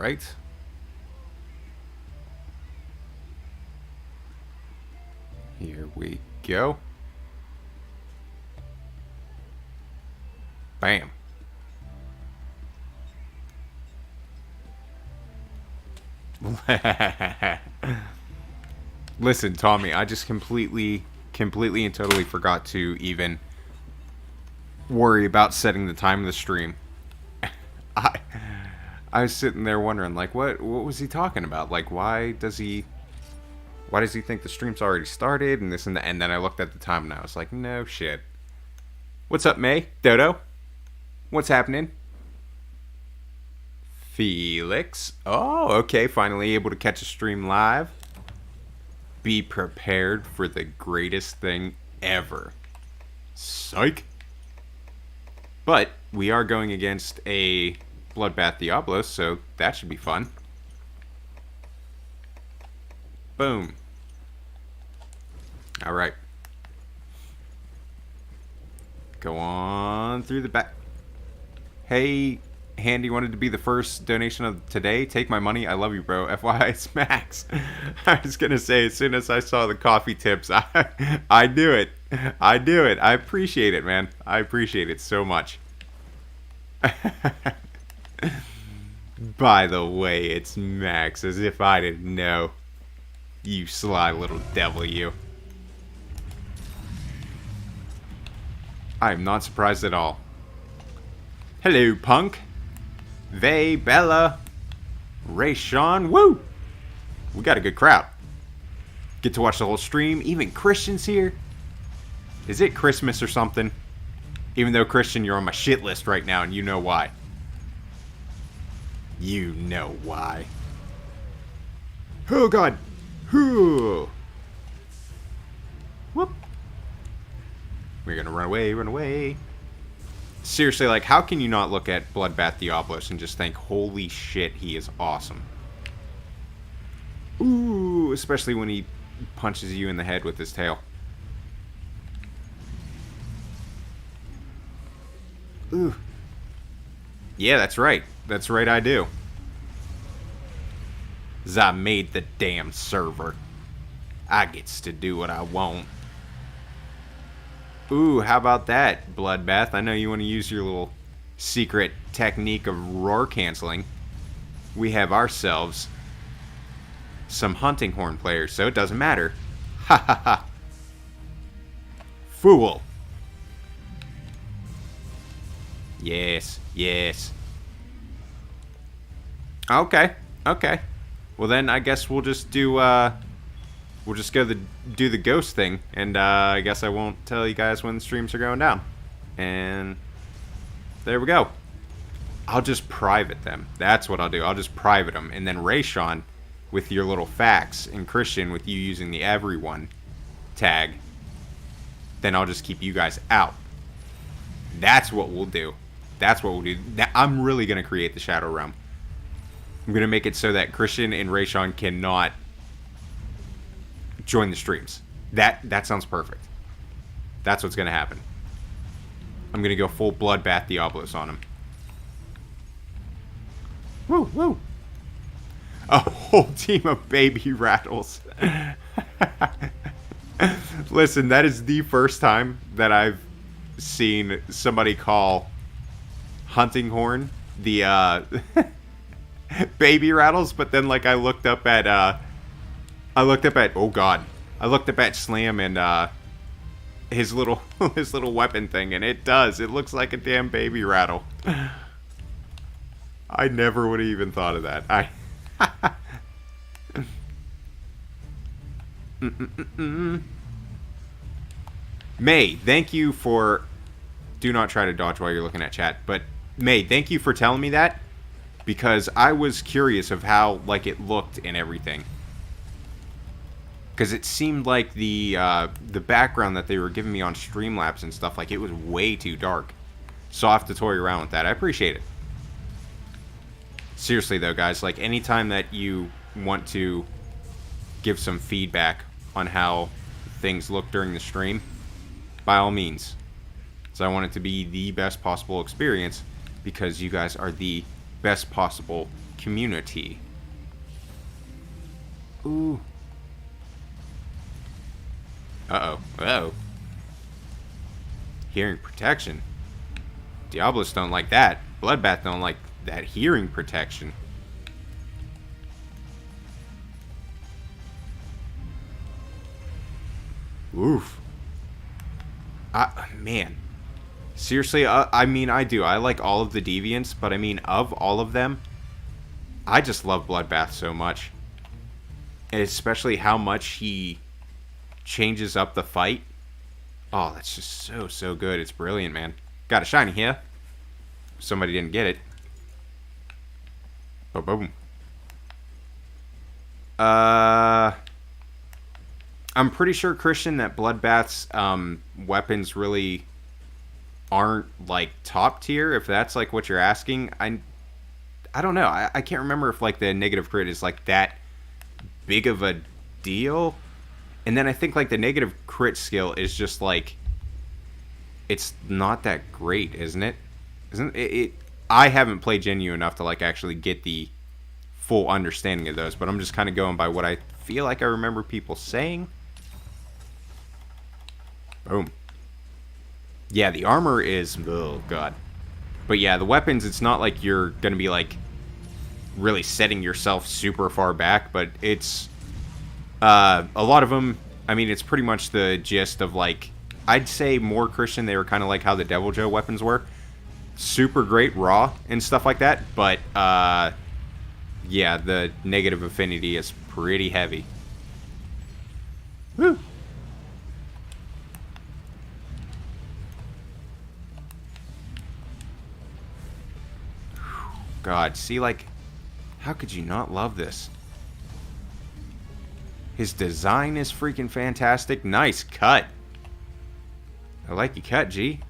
right. Here we go. Bam. Listen, Tommy, I just completely and totally forgot to even worry about setting the time of the stream. I I was sitting there wondering, like, what was he talking about? Like, why does he think the stream's already started and this and that? And then I looked at the time and I was like, no shit. What's up, May? Dodo? What's happening? Felix? Oh, okay, finally able to catch a stream live. Be prepared for the greatest thing ever. Psych! But we are going against a Bloodbath Diablo, so that should be fun. Boom. Alright. Go on through the back. Hey, Handy wanted to be the first donation of today. Take my money. I love you, bro. FYI, it's Max. I was going to say, as soon as I saw the coffee tips, I knew it. I knew it. I appreciate it, man. I appreciate it so much. By the way, it's Max, as if I didn't know. You sly little devil, you. I'm not surprised at all. Hello, punk. Vey, Bella, Ray Sean, woo! We got a good crowd. Get to watch the whole stream. Even Christian's here. Is it Christmas or something? Even though, Christian, you're on my shit list right now, and you know why. You know why. Oh, God. Whew. Whoop. We're gonna run away, run away. Seriously, like, how can you not look at Bloodbath Diablos and just think, holy shit, he is awesome. Ooh, especially when he punches you in the head with his tail. Ooh. Yeah, that's right. That's right, I do. 'Cause I made the damn server. I gets to do what I want. Ooh, how about that, Bloodbath? I know you want to use your little secret technique of roar canceling. We have ourselves some hunting horn players, so it doesn't matter. Ha ha ha. Fool. Yes, yes. Okay, okay. Well then, I guess we'll just do, we'll just go do the ghost thing, and I guess I won't tell you guys when the streams are going down. And there we go. I'll just private them. That's what I'll do. I'll just private them. And then Rayshawn, with your little facts, and Christian, with you using the everyone tag, then I'll just keep you guys out. That's what we'll do. That's what we'll do. I'm really going to create the Shadow Realm. I'm going to make it so that Christian and Rayshawn cannot join the streams. That sounds perfect. That's what's going to happen. I'm going to go full Bloodbath Diablos on him. Woo, woo. A whole team of baby rattles. Listen, that is the first time that I've seen somebody call hunting horn the baby rattles, but then like I looked up at oh god, I looked up at Slam and his little weapon thing, and it looks like a damn baby rattle. I never would have even thought of that. May, thank you for... Do not try to dodge while you're looking at chat. But, May, thank you for telling me that. Because I was curious of how, like, it looked and everything. Because it seemed like the background that they were giving me on Streamlabs and stuff, like, it was way too dark. So I'll have to toy around with that. I appreciate it. Seriously, though, guys, like, anytime that you want to give some feedback on how things look during the stream, by all means. So I want it to be the best possible experience, because you guys are the best possible community. Ooh. Uh-oh. Uh-oh. Hearing protection. Diablos don't like that. Bloodbath don't like that hearing protection. Oof. Man. Seriously, I mean, I do. I like all of the Deviants, but I mean, of all of them, I just love Bloodbath so much. And especially how much he changes up the fight. Oh, that's just so good. It's brilliant, man. Got a shiny here. Somebody didn't get it. Oh, boom. I'm pretty sure, Christian, that Bloodbath's weapons really aren't like top tier, if that's like what you're asking. I don't know. I can't remember if like the negative crit is like that big of a deal. And then I think like the negative crit skill is just like, it's not that great, isn't it? Isn't it? I haven't played Gen U enough to like actually get the full understanding of those, but I'm just kind of going by what I feel like I remember people saying. Boom. Yeah, the armor is, oh god. But yeah, the weapons, it's not like you're going to be like really setting yourself super far back, but it's a lot of them, I mean, it's pretty much the gist of like, I'd say more, Christian, they were kind of like how the Devil Joe weapons were. Super great raw and stuff like that, but yeah, the negative affinity is pretty heavy. Woo! God, see, like, how could you not love this? His design is freaking fantastic. Nice cut. I like your cut, G.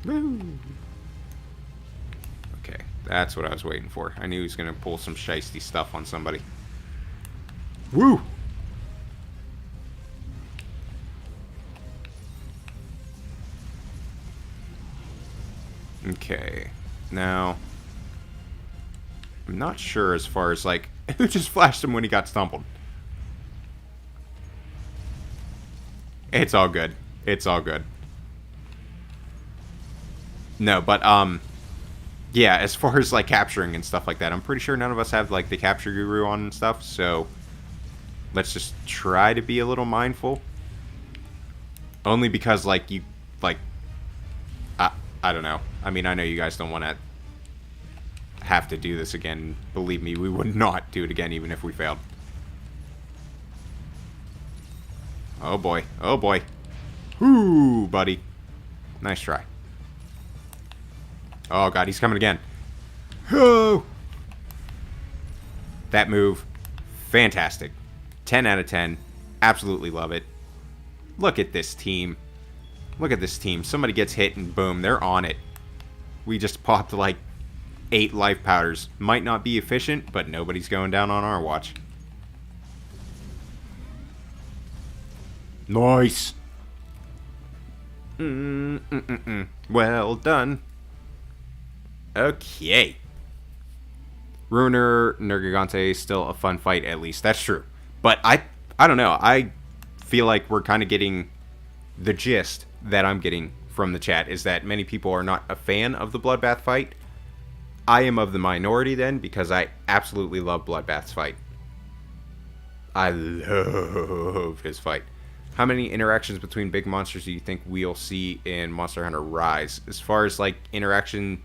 Woo! Okay, that's what I was waiting for. I knew he was going to pull some shiesty stuff on somebody. Woo! Okay, now, I'm not sure as far as, like, who just flashed him when he got stumbled. It's all good. It's all good. No, but, yeah, as far as, like, capturing and stuff like that, I'm pretty sure none of us have, like, the capture guru on and stuff, so let's just try to be a little mindful. Only because, like, you, like, I don't know. I mean, I know you guys don't want to have to do this again. Believe me, we would not do it again even if we failed. Oh boy. Oh boy. Whoo, buddy. Nice try. Oh god, he's coming again. Oh! That move, fantastic. 10 out of 10. Absolutely love it. Look at this team. Look at this team. Somebody gets hit and boom, they're on it. We just popped like 8 life powders. Might not be efficient, but nobody's going down on our watch. Nice. Well done. Okay. Ruiner, Nergigante, still a fun fight at least. That's true. But I don't know. I feel like we're kind of getting the gist that I'm getting from the chat is that many people are not a fan of the Bloodbath fight. I am of the minority then, because I absolutely love Bloodbath's fight. I love his fight. How many interactions between big monsters do you think we'll see in Monster Hunter Rise? As far as like interaction,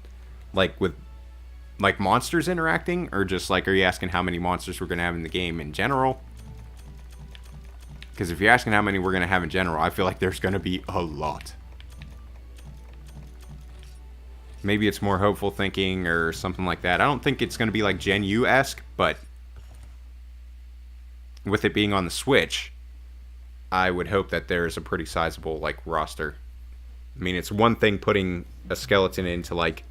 like with like monsters interacting, or just like, are you asking how many monsters we're going to have in the game in general? Because if you're asking how many we're going to have in general, I feel like there's going to be a lot. Maybe it's more hopeful thinking or something like that. I don't think it's going to be like Gen U-esque, but with it being on the Switch, I would hope that there is a pretty sizable like roster. I mean, it's one thing putting a skeleton into like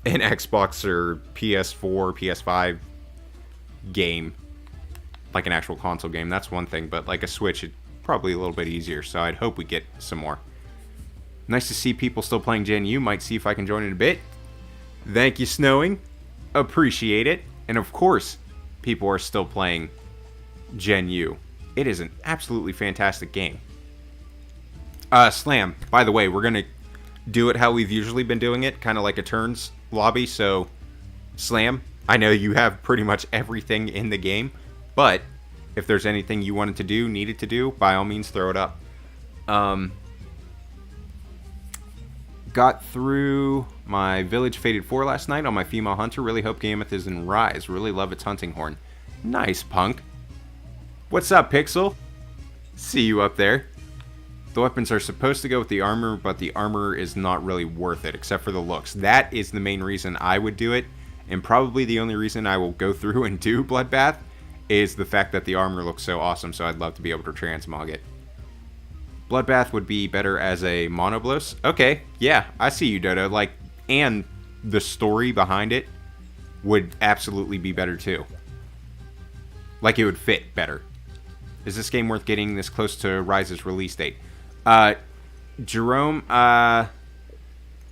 an Xbox or PS4, PS5 game, like an actual console game. That's one thing, but like a Switch, it's probably a little bit easier, so I'd hope we get some more. Nice to see people still playing Gen U. Might see if I can join in a bit. Thank you, Snowing. Appreciate it. And of course, people are still playing Gen U. It is an absolutely fantastic game. Slam, by the way, we're going to do it how we've usually been doing it, kind of like a turns lobby. So, Slam, I know you have pretty much everything in the game, but if there's anything you wanted to do, needed to do, by all means, throw it up. Got through my Village Faded 4 last night on my female hunter. Really hope Gameth is in Rise. Really love its hunting horn. Nice, punk. What's up, Pixel? See you up there. The weapons are supposed to go with the armor, but the armor is not really worth it, except for the looks. That is the main reason I would do it, and probably the only reason I will go through and do Bloodbath is the fact that the armor looks so awesome, so I'd love to be able to transmog it. Bloodbath would be better as a monoblos. Okay, yeah, I see you, Dodo. Like, and the story behind it would absolutely be better too. Like, it would fit better. Is this game worth getting this close to Rise's release date? Jerome, I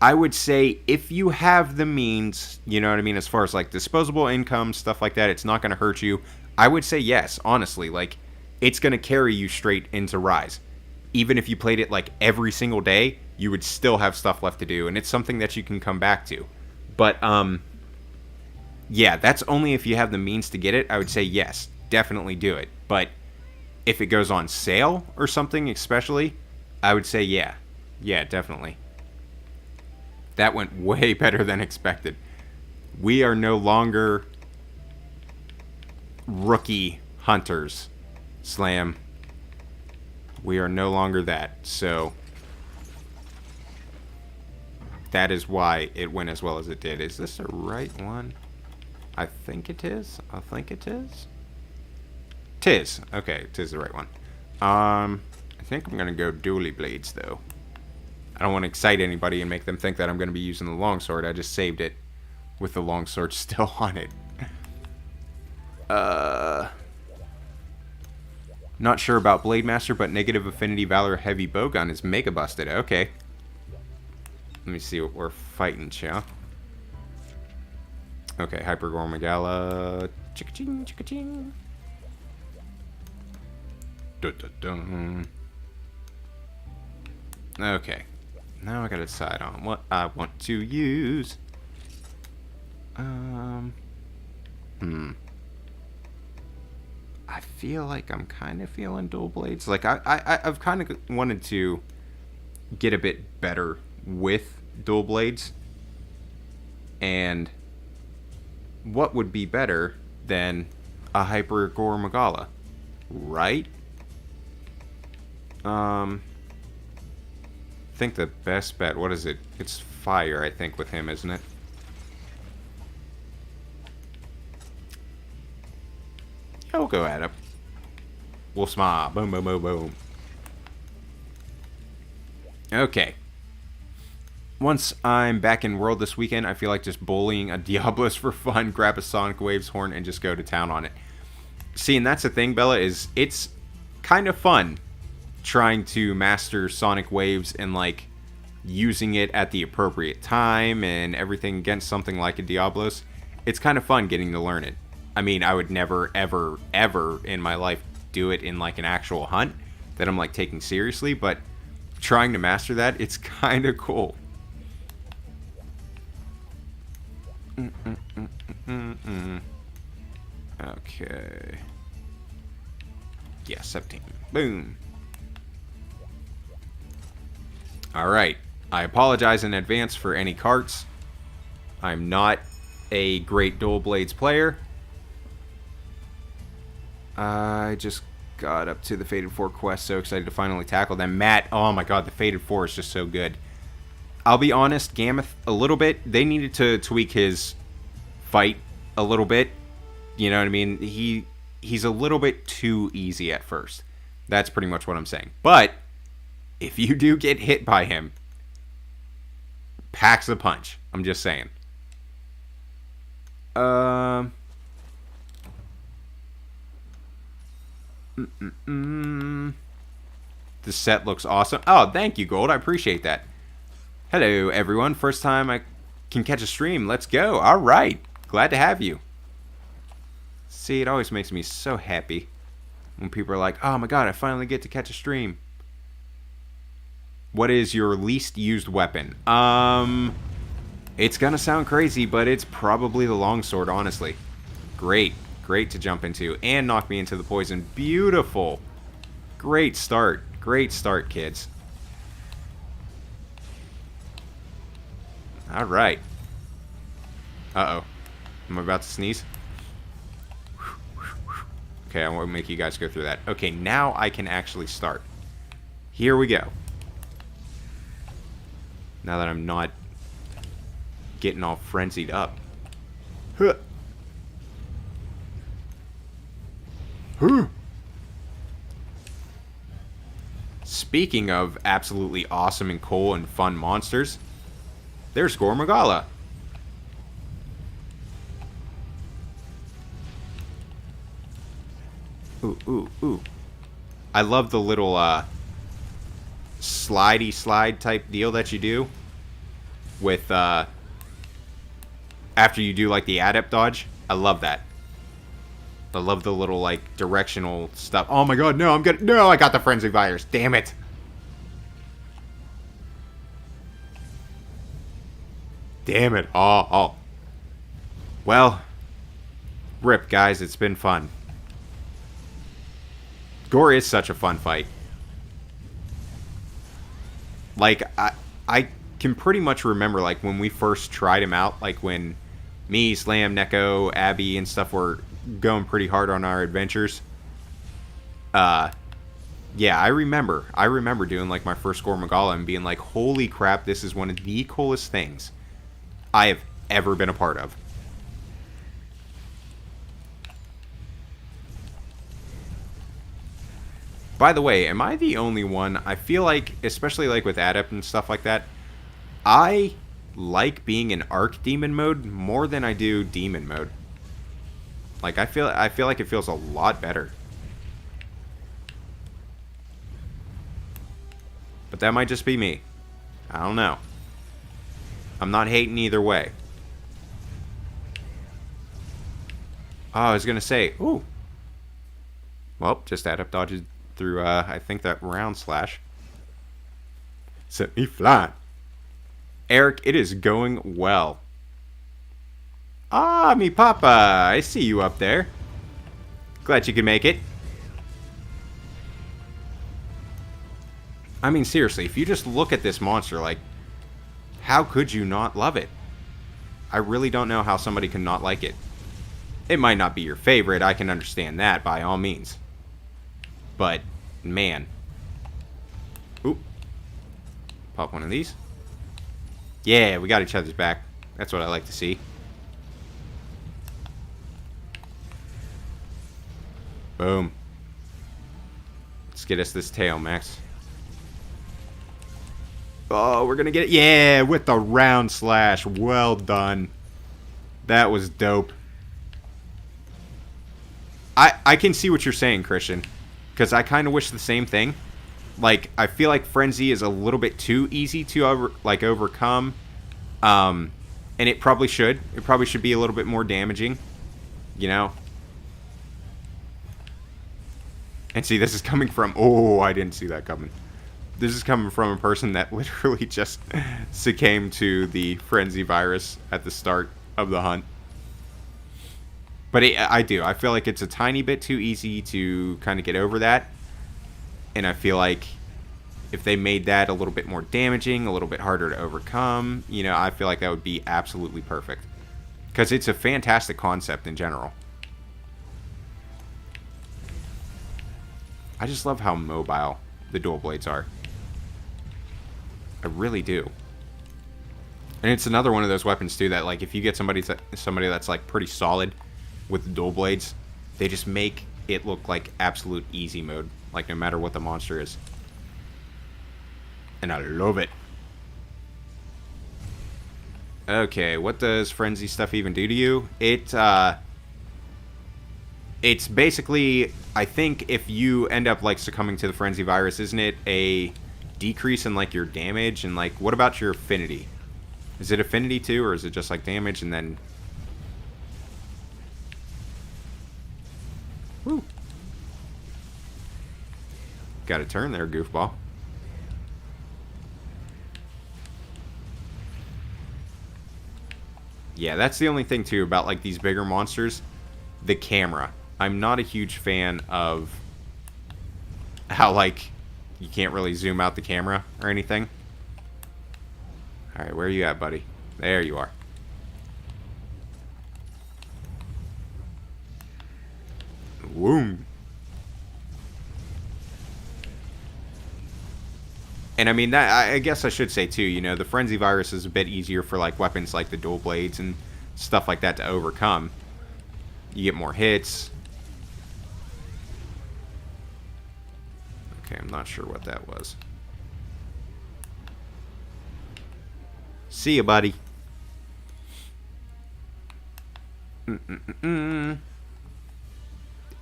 would say if you have the means, you know what I mean, as far as like disposable income, stuff like that, it's not going to hurt you. I would say yes, honestly. Like, it's going to carry you straight into Rise. Even if you played it like every single day, you would still have stuff left to do, and it's something that you can come back to. But, yeah, that's only if you have the means to get it. I would say yes, definitely do it. But if it goes on sale or something especially, I would say yeah. Yeah, definitely. That went way better than expected. We are no longer rookie hunters, Slam. We are no longer that, so that is why it went as well as it did. Is this the right one? I think it is. I think it is. Tis. Okay, tis the right one. I think I'm gonna go dually blades though. I don't want to excite anybody and make them think that I'm gonna be using the longsword. I just saved it with the longsword still on it. Not sure about Blade Master, but negative affinity Valor heavy bowgun is mega busted. Okay. Let me see what we're fighting, chow. Okay, Hyper Gormagala. Chicka-ching, chicka-ching. Dun-dun-dun. Okay. Now I gotta decide on what I want to use. I feel like I'm kind of feeling dual blades. Like, I've kind of wanted to get a bit better with dual blades. And what would be better than a Hyper Gormagala, right? I think the best bet, what is it? It's fire, I think, with him, isn't it? Yeah, we'll go at it. Wolf Sma. Boom, boom, boom, boom. Okay. Once I'm back in World this weekend, I feel like just bullying a Diablos for fun, grab a Sonic Waves horn, and just go to town on it. See, and that's the thing, Bella, is it's kind of fun trying to master Sonic Waves and, like, using it at the appropriate time and everything against something like a Diablos. It's kind of fun getting to learn it. I mean, I would never, ever, ever in my life do it in, like, an actual hunt that I'm, like, taking seriously, but trying to master that, it's kind of cool. Okay. Yeah, 17. Boom. Alright. I apologize in advance for any carts. I'm not a great dual blades player. I just got up to the Faded 4 quest, so excited to finally tackle them. Matt, oh my god, the Faded 4 is just so good. I'll be honest, Gameth, a little bit, they needed to tweak his fight a little bit. You know what I mean? He's a little bit too easy at first. That's pretty much what I'm saying. But if you do get hit by him, packs a punch. I'm just saying. The set looks awesome. Oh, thank you, Gold. I appreciate that. Hello, everyone. First time I can catch a stream. Let's go. All right. Glad to have you. See, it always makes me so happy when people are like, oh my god, I finally get to catch a stream. What is your least used weapon? It's gonna sound crazy, but it's probably the longsword, honestly. Great. Great to jump into. And knock me into the poison. Beautiful. Great start. Great start, kids. Alright. Uh-oh. I'm about to sneeze. Okay, I won't make you guys go through that. Okay, now I can actually start. Here we go. Now that I'm not getting all frenzied up. Huh. Huh. Speaking of absolutely awesome and cool and fun monsters, there's Gormagala. Ooh, ooh, ooh. I love the little slidey slide type deal that you do with after you do like the adept dodge. I love that. I love the little like directional stuff. Oh my god, no, no, I got the frenzy virus. Damn it. Damn it. Oh. Well, rip, guys, it's been fun. Gore is such a fun fight. Like, I can pretty much remember, like, when we first tried him out, like, when me, Slam, Neko, Abby, and stuff were going pretty hard on our adventures. Yeah, I remember doing, like, my first Gormagala and being like, holy crap, this is one of the coolest things I have ever been a part of. By the way, am I the only one? I feel like, especially like with Adept and stuff like that, I like being in Archdemon mode more than I do Demon mode. Like I feel like it feels a lot better. But that might just be me. I don't know. I'm not hating either way. Oh, I was gonna say, ooh. Well, just Adept dodges through, I think that round slash. Set me flat. Eric, it is going well. Ah, me papa, I see you up there. Glad you could make it. I mean, seriously, if you just look at this monster, like, how could you not love it? I really don't know how somebody can not like it. It might not be your favorite, I can understand that, by all means. But, man. Oop. Pop one of these. Yeah, we got each other's back. That's what I like to see. Boom. Let's get us this tail, Max. Oh, we're gonna get it. Yeah, with the round slash. Well done. That was dope. I can see what you're saying, Christian. Because I kind of wish the same thing. Like, I feel like Frenzy is a little bit too easy to overcome. And it probably should. It probably should be a little bit more damaging. You know? And see, this is coming from... Oh, I didn't see that coming. This is coming from a person that literally just succumbed to the Frenzy virus at the start of the hunt. But I do. I feel like it's a tiny bit too easy to kind of get over that. And I feel like if they made that a little bit more damaging, a little bit harder to overcome, you know, I feel like that would be absolutely perfect. Because it's a fantastic concept in general. I just love how mobile the dual blades are. I really do. And it's another one of those weapons, too, that, like, if you get somebody that's, like, pretty solid with the dual blades, they just make it look like absolute easy mode, like no matter what the monster is. And I love it. Okay, what does frenzy stuff even do to you? It's basically, I think if you end up like succumbing to the frenzy virus, isn't it a decrease in like your damage and like what about your affinity? Is it affinity too, or is it just like damage and then... Woo. Got a turn there, goofball. Yeah, that's the only thing too about like these bigger monsters. The camera. I'm not a huge fan of how like you can't really zoom out the camera or anything. Alright, where are you at, buddy? There you are. Woom. And I mean, that I guess I should say too, you know, the Frenzy Virus is a bit easier for like weapons like the dual blades and stuff like that to overcome. You get more hits. Okay, I'm not sure what that was. See ya, buddy. And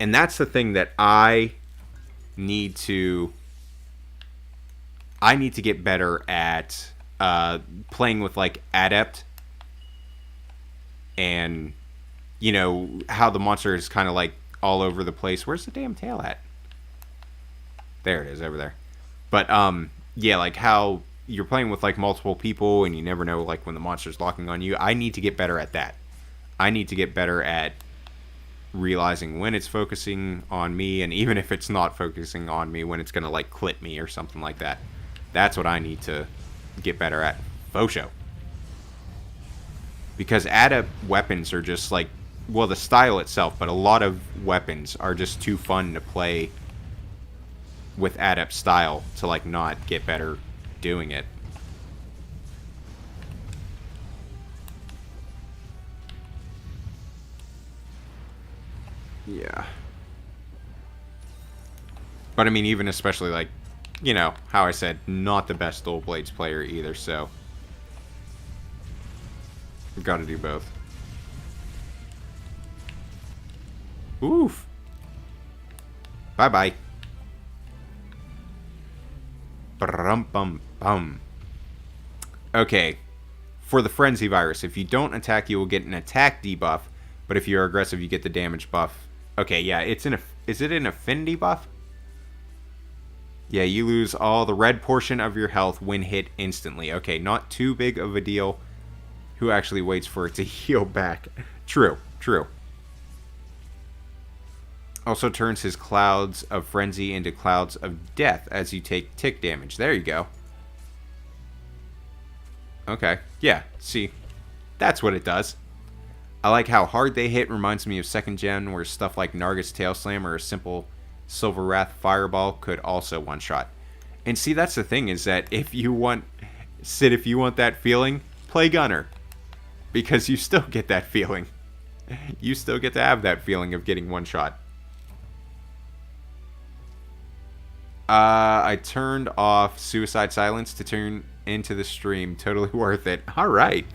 that's the thing that I need to get better at playing with like Adept, and you know how the monster is kind of like all over the place. Where's the damn tail at? There it is, over there. But yeah, like how you're playing with like multiple people and you never know like when the monster's locking on you. I need to get better at that. I need to get better at realizing when it's focusing on me, and even if it's not focusing on me, when it's gonna like clip me or something like that. That's what I need to get better at. Faux show. Because Adept weapons are just like, well, the style itself, but a lot of weapons are just too fun to play with Adept style to like not get better doing it. Yeah. But I mean, even especially like, you know, how I said, not the best dual blades player either, so we've got to do both. Oof. Bye-bye. Bum-bum-bum. Okay. For the Frenzy Virus, if you don't attack, you will get an attack debuff, but if you're aggressive, you get the damage buff. Okay, yeah, it's an... Is it an affinity buff? Yeah, you lose all the red portion of your health when hit instantly. Okay, not too big of a deal. Who actually waits for it to heal back? True, true. Also turns his clouds of frenzy into clouds of death as you take tick damage. There you go. Okay, yeah, see. That's what it does. I like how hard they hit. Reminds me of 2nd gen, where stuff like Nargis Tail Slam or a simple Silver Wrath Fireball could also one-shot. And see, that's the thing, is that if you want... Sid, if you want that feeling, play Gunner. Because you still get that feeling. You still get to have that feeling of getting one-shot. I turned off Suicide Silence to turn into the stream. Totally worth it. Alright.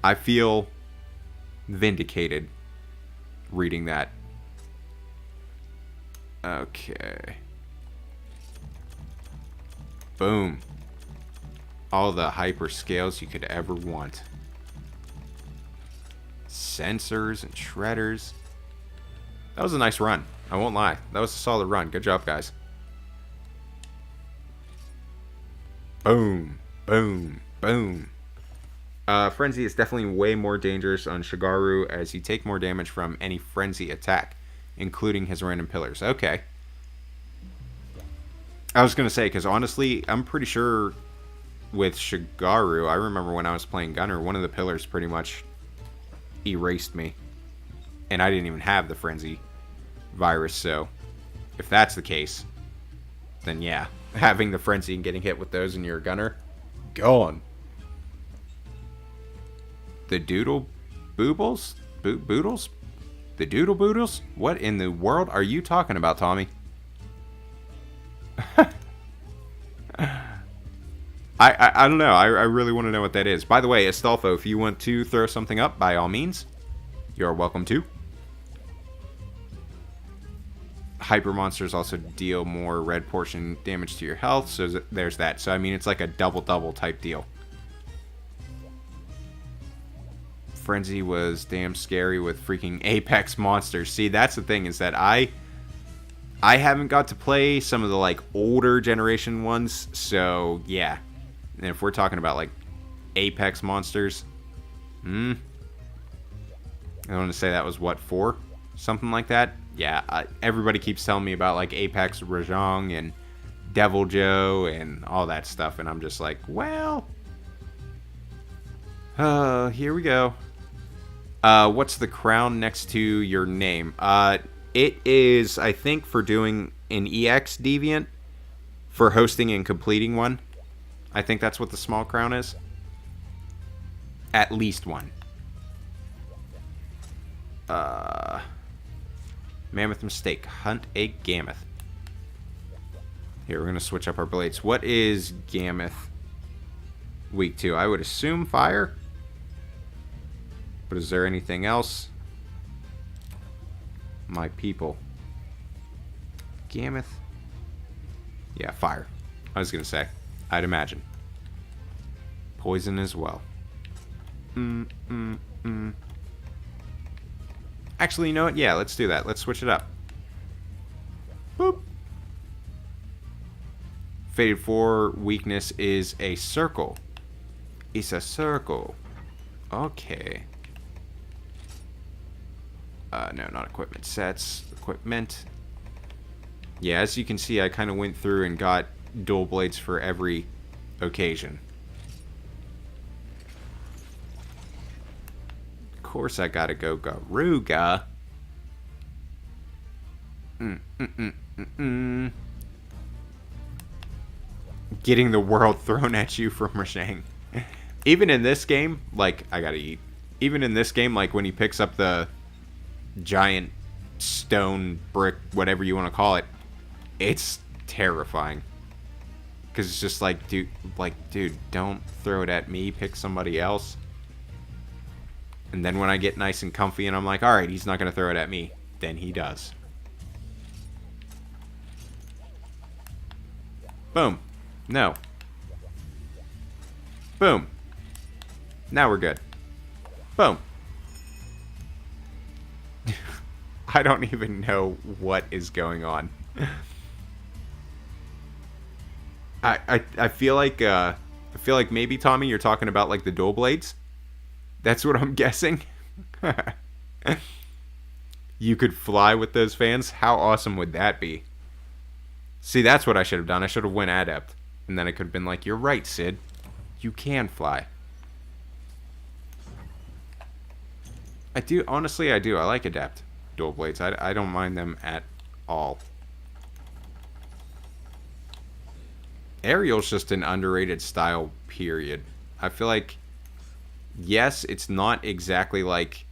I feel vindicated reading that. Okay. Boom. All the hyper scales you could ever want. Sensors and shredders. That was a nice run. I won't lie. That was a solid run. Good job, guys. Boom. Boom. Boom. Frenzy is definitely way more dangerous on Shigaru, as you take more damage from any frenzy attack, including his random pillars. Okay. I was going to say, because honestly, I'm pretty sure with Shigaru, I remember when I was playing Gunner, one of the pillars pretty much erased me. And I didn't even have the Frenzy Virus, so if that's the case, then yeah, having the Frenzy and getting hit with those in your Gunner, gone. The Doodle Boobles? Boodles? The Doodle Boodles? What in the world are you talking about, Tommy? I don't know. I really want to know what that is. By the way, Astolfo, if you want to throw something up, by all means, you're welcome to. Hyper monsters also deal more red portion damage to your health, so there's that. So, I mean, it's like a double-double type deal. Frenzy was damn scary with freaking Apex monsters. See, that's the thing, is that I haven't got to play some of the, like, older generation ones, so, yeah. And if we're talking about, like, Apex monsters, I want to say that was, what, 4? Something like that? Yeah, everybody keeps telling me about, like, Apex Rajang and Devil Joe and all that stuff, and I'm just like, well, here we go. What's the crown next to your name? It is, I think, for doing an EX Deviant, for hosting and completing one. I think that's what the small crown is. At least one. Mammoth mistake. Hunt a Gammoth. Here, we're going to switch up our blades. What is Gammoth weak to? I would assume fire. But is there anything else? My people. Gammoth. Yeah, fire. I was going to say. I'd imagine. Poison as well. Actually, you know what? Yeah, let's do that. Let's switch it up. Boop. Faded 4 weakness is a circle. It's a circle. Okay. No, not equipment sets. Equipment. Yeah, as you can see, I kind of went through and got dual blades for every occasion. Of course, I gotta go Garuga. Getting the world thrown at you from Rashang. Even in this game, like, I gotta eat. Even in this game, like, when he picks up the giant stone brick, whatever you want to call it, it's terrifying. Because it's just like, dude, don't throw it at me. Pick somebody else. And then when I get nice and comfy and I'm like, alright, he's not going to throw it at me. Then he does. Boom. No. Boom. Now we're good. Boom. I don't even know what is going on. I feel like maybe, Tommy, you're talking about like the dual blades. That's what I'm guessing. You could fly with those fans. How awesome would that be? See, that's what I should have done. I should have went adept, and then I could have been like, "You're right, Sid. You can fly." I do, honestly. I do. I like adept dual blades. I don't mind them at all. Aerial's just an underrated style, period. I feel like, yes, it's not exactly like,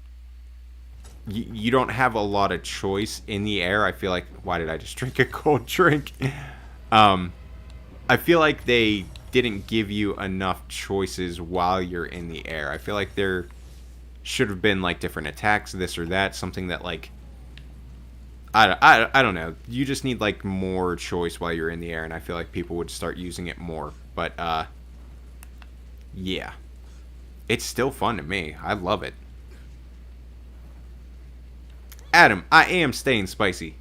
you don't have a lot of choice in the air. I feel like, why did I just drink a cold drink? I feel like they didn't give you enough choices while you're in the air. I feel like there should have been like different attacks, this or that, something that like, I don't know. You just need like more choice while you're in the air, and I feel like people would start using it more. But yeah, it's still fun to me. I love it. Adam, I am staying spicy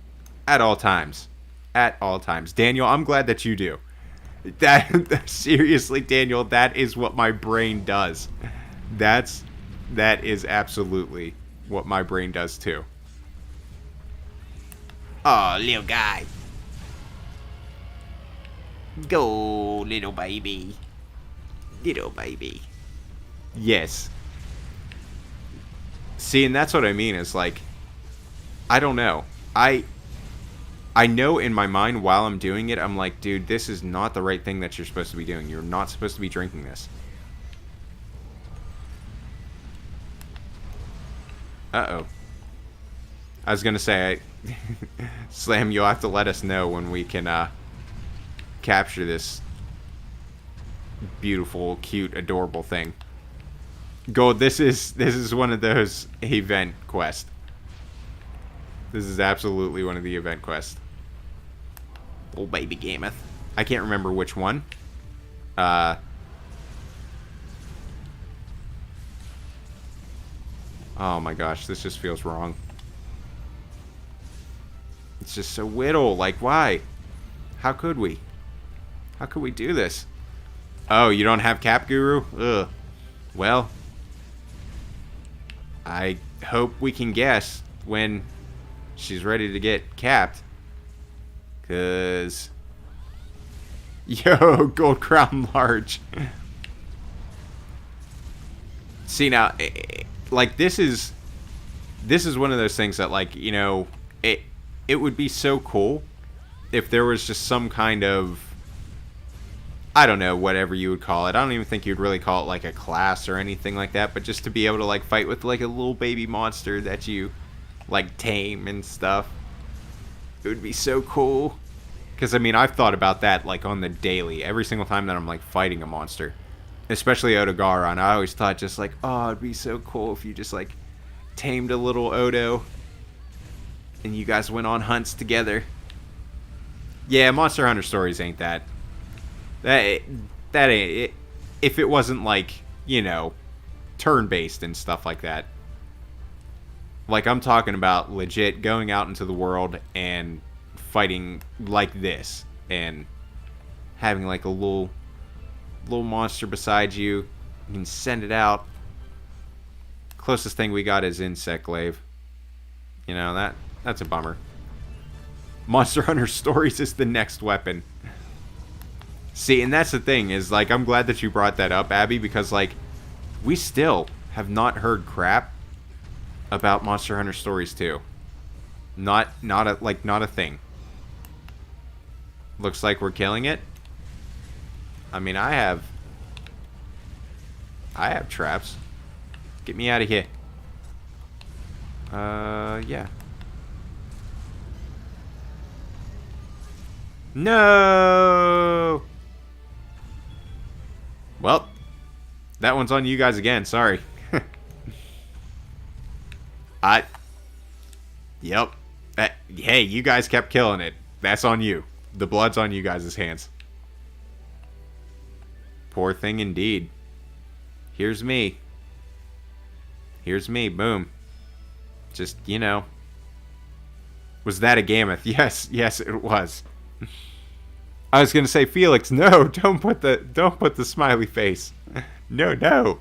at all times. At all times. Daniel, I'm glad that you do. That seriously, Daniel, that is what my brain does. That is absolutely what my brain does too. Oh, little guy. Go, little baby. Little baby. Yes. See, and that's what I mean, is like, I don't know. I know in my mind while I'm doing it, I'm like, dude, this is not the right thing that you're supposed to be doing. You're not supposed to be drinking this. Uh-oh. I was gonna say, Slam, you'll have to let us know when we can capture this beautiful, cute, adorable thing. Gold, this is one of those event quests. This is absolutely one of the event quests. Oh, baby Gameth. I can't remember which one. Oh my gosh, this just feels wrong. It's just so whittle. Like, why? How could we? How could we do this? Oh, you don't have Cap Guru? Ugh. Well, I hope we can guess when she's ready to get capped. Cause... Yo, Gold Crown Large. See, now, like, this is one of those things that, like, you know, it would be so cool if there was just some kind of, I don't know, whatever you would call it. I don't even think you'd really call it, like, a class or anything like that, but just to be able to, like, fight with, like, a little baby monster that you, like, tame and stuff. It would be so cool. Because, I mean, I've thought about that, like, on the daily. Every single time that I'm, like, fighting a monster. Especially Odogaron. I always thought just, like, oh, it'd be so cool if you just, like, tamed a little Odo. And you guys went on hunts together. Yeah, Monster Hunter Stories ain't that. That ain't it. If it wasn't, like, you know, turn-based and stuff like that. Like, I'm talking about legit going out into the world and fighting like this, and having like a little monster beside you. You can send it out. Closest thing we got is Insect Glaive. You know, that's a bummer. Monster Hunter Stories is the next weapon. See, and that's the thing, is like, I'm glad that you brought that up, Abby, because like, we still have not heard crap about Monster Hunter Stories 2. Not a thing. Looks like we're killing it. I mean, I have traps. Get me out of here. Yeah. No! Well, that one's on you guys again. Sorry. Yep. Hey, you guys kept killing it. That's on you. The blood's on you guys' hands. Poor thing indeed. Here's me. Here's me. Boom. Just, you know. Was that a Gammoth? Yes. Yes, it was. I was gonna say, Felix, no, don't put the smiley face. No.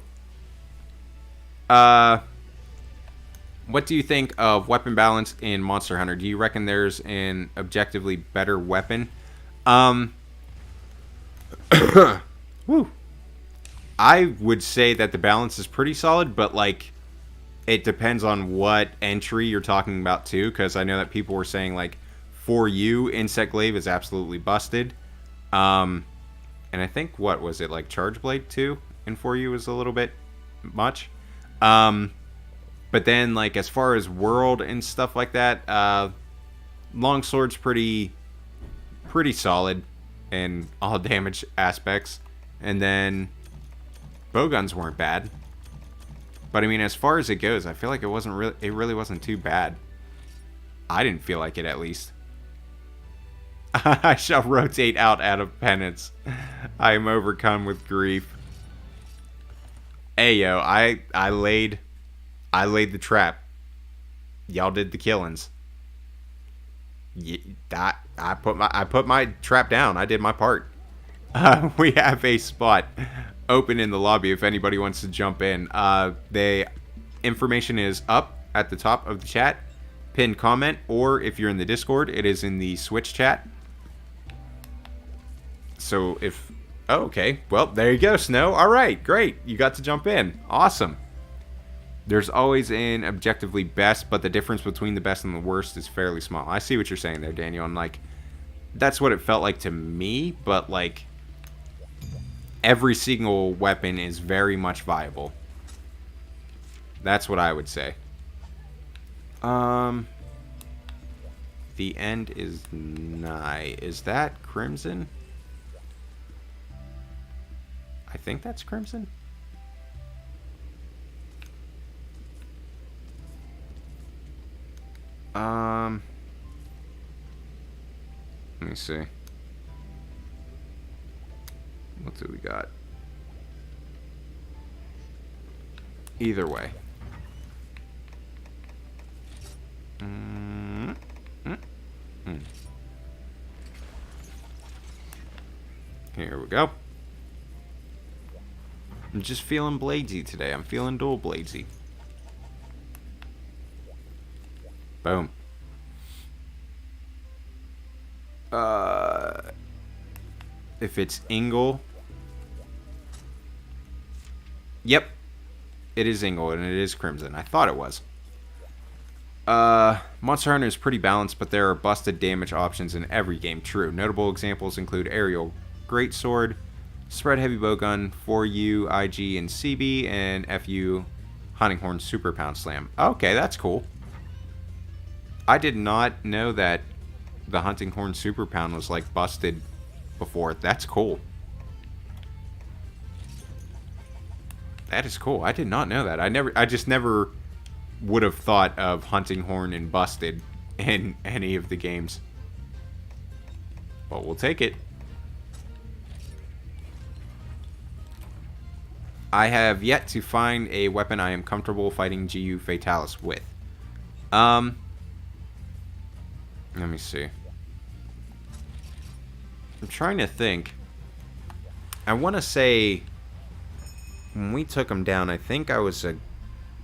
What do you think of weapon balance in Monster Hunter? Do you reckon there's an objectively better weapon? Woo. I would say that the balance is pretty solid, but like, it depends on what entry you're talking about too, because I know that people were saying like, for you, Insect Glaive is absolutely busted. And I think, what was it, like Charge Blade 2 in for you was a little bit much. But then, like, as far as world and stuff like that, Longsword's pretty solid in all damage aspects. And then bowguns weren't bad. But I mean, as far as it goes, I feel like it really wasn't too bad. I didn't feel like it, at least. I shall rotate out of penance. I am overcome with grief. Hey yo, I laid the trap. Y'all did the killings. I put my trap down. I did my part. We have a spot open in the lobby if anybody wants to jump in. The information is up at the top of the chat. Pinned comment, or if you're in the Discord, it is in the Switch chat. So if... Oh, okay. Well, there you go, Snow. Alright, great. You got to jump in. Awesome. There's always an objectively best, but the difference between the best and the worst is fairly small. I see what you're saying there, Daniel. And, like, that's what it felt like to me, but, like, every single weapon is very much viable. That's what I would say. The end is nigh. Is that Crimson? I think that's Crimson. Let me see. What do we got? Either way. Mm, mm, mm. Here we go. I'm just feeling bladesy today. I'm feeling dual bladesy. Boom. If it's Ingle. Yep. It is Ingle, and it is Crimson. I thought it was. Monster Hunter is pretty balanced, but there are busted damage options in every game. True. Notable examples include Aerial Greatsword, Spread Heavy Bowgun, 4U, IG, and CB, and FU Hunting Horn Super Pound Slam. Okay, that's cool. I did not know that the Hunting Horn Super Pound was like busted before. That's cool. That is cool. I did not know that. I just never would have thought of Hunting Horn and busted in any of the games. But we'll take it. I have yet to find a weapon I am comfortable fighting GU Fatalis with. Let me see. I'm trying to think. I want to say when we took him down, I think I was a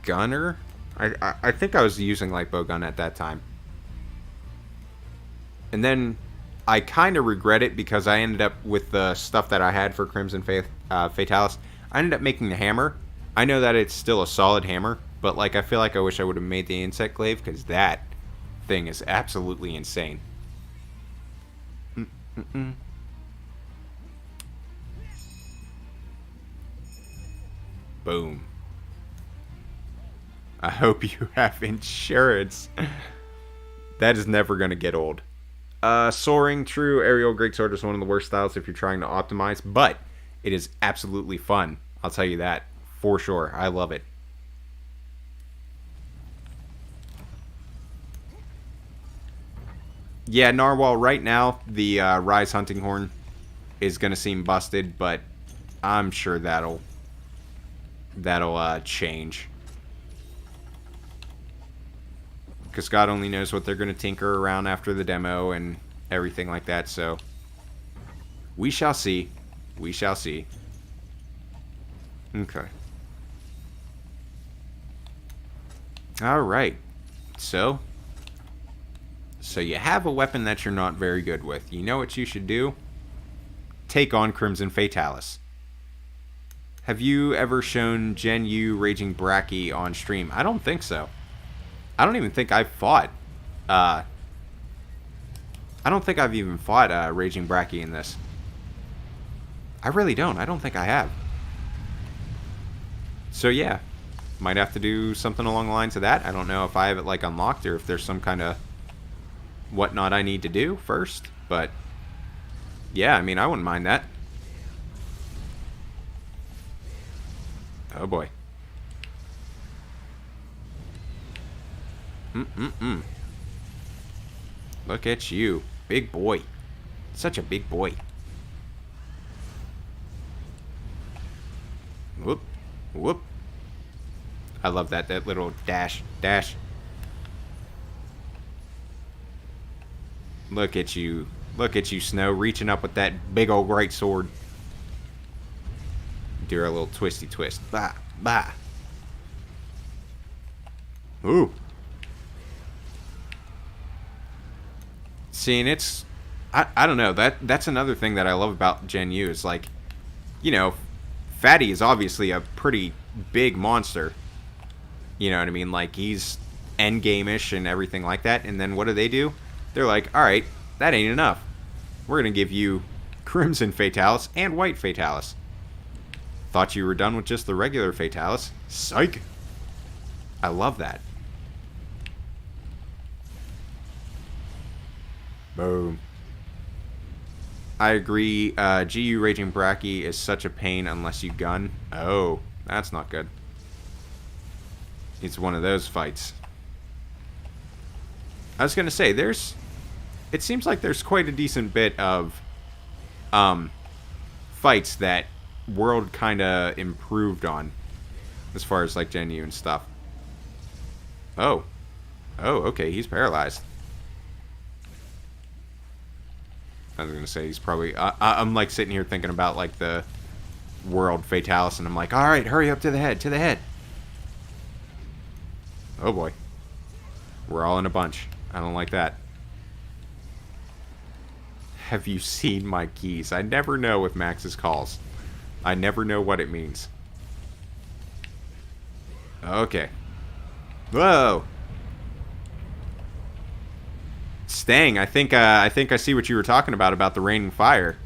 gunner. I think I was using light bowgun at that time. And then I kind of regret it because I ended up with the stuff that I had for Crimson Fatalis. I ended up making the hammer. I know that it's still a solid hammer, but like I feel like I wish I would have made the insect glaive because that thing is absolutely insane. Boom. I hope you have insurance. That is never going to get old. Soaring, true. Aerial Greatsword is one of the worst styles if you're trying to optimize, but it is absolutely fun. I'll tell you that for sure. I love it. Yeah, Narwhal, right now, the Rise Hunting Horn is going to seem busted, but I'm sure that'll change. Because God only knows what they're going to tinker around after the demo and everything like that, so we shall see. We shall see. Okay. Alright. So you have a weapon that you're not very good with. You know what you should do? Take on Crimson Fatalis. Have you ever shown Gen U Raging Bracky on stream? I don't think so. I don't even think I've fought. I don't think I've even fought Raging Bracky in this. I really don't. I don't think I have. So yeah, might have to do something along the lines of that. I don't know if I have it like unlocked or if there's some kind of whatnot I need to do first. But yeah, I mean, I wouldn't mind that. Oh boy. Look at you. Big boy. Such a big boy. Whoop. Whoop. I love that little dash. Dash. Look at you. Look at you, Snow, reaching up with that big old great sword. Do a little twisty twist. Bah. Bah. Ooh. See, and it's... I don't know. That's another thing that I love about Gen U is, like, you know, Fatty is obviously a pretty big monster. You know what I mean? Like, he's endgame-ish and everything like that. And then what do? They're like, alright, that ain't enough. We're going to give you Crimson Fatalis and White Fatalis. Thought you were done with just the regular Fatalis. Psych! I love that. Boom. I agree. GU Raging Bracky is such a pain unless you gun. Oh, that's not good. It's one of those fights. I was gonna say, it seems like there's quite a decent bit of fights that World kinda improved on as far as like Gen U and stuff. Oh. Oh, okay, he's paralyzed. I was gonna say he's probably... I'm like sitting here thinking about like the world Fatalis, and I'm like, alright, hurry up to the head, to the head. Oh boy. We're all in a bunch. I don't like that. Have you seen my keys? I never know with Max's calls. I never know what it means. Okay. Whoa! Stang, I think I see what you were talking about the raining fire.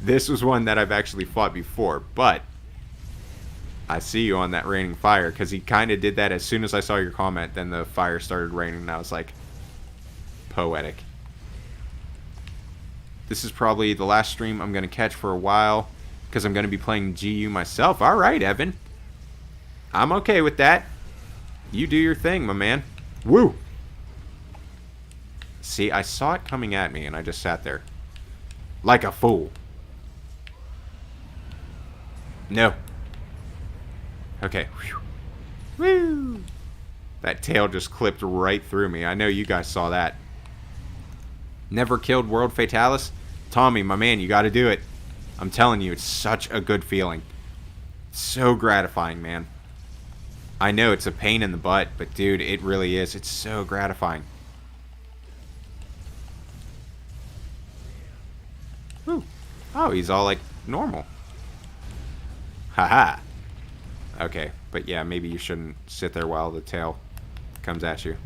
This was one that I've actually fought before, but I see you on that raining fire, because he kind of did that as soon as I saw your comment, then the fire started raining, and I was like, poetic. This is probably the last stream I'm going to catch for a while, because I'm going to be playing GU myself. Alright, Evan. I'm okay with that. You do your thing, my man. Woo! See, I saw it coming at me, and I just sat there. Like a fool. No. Okay. Woo! That tail just clipped right through me. I know you guys saw that. Never killed World Fatalis? Tommy, my man, you gotta do it. I'm telling you, it's such a good feeling. So gratifying, man. I know it's a pain in the butt, but dude, it really is. It's so gratifying. Woo. Oh, he's all like normal. Haha. Okay, but yeah, maybe you shouldn't sit there while the tail comes at you.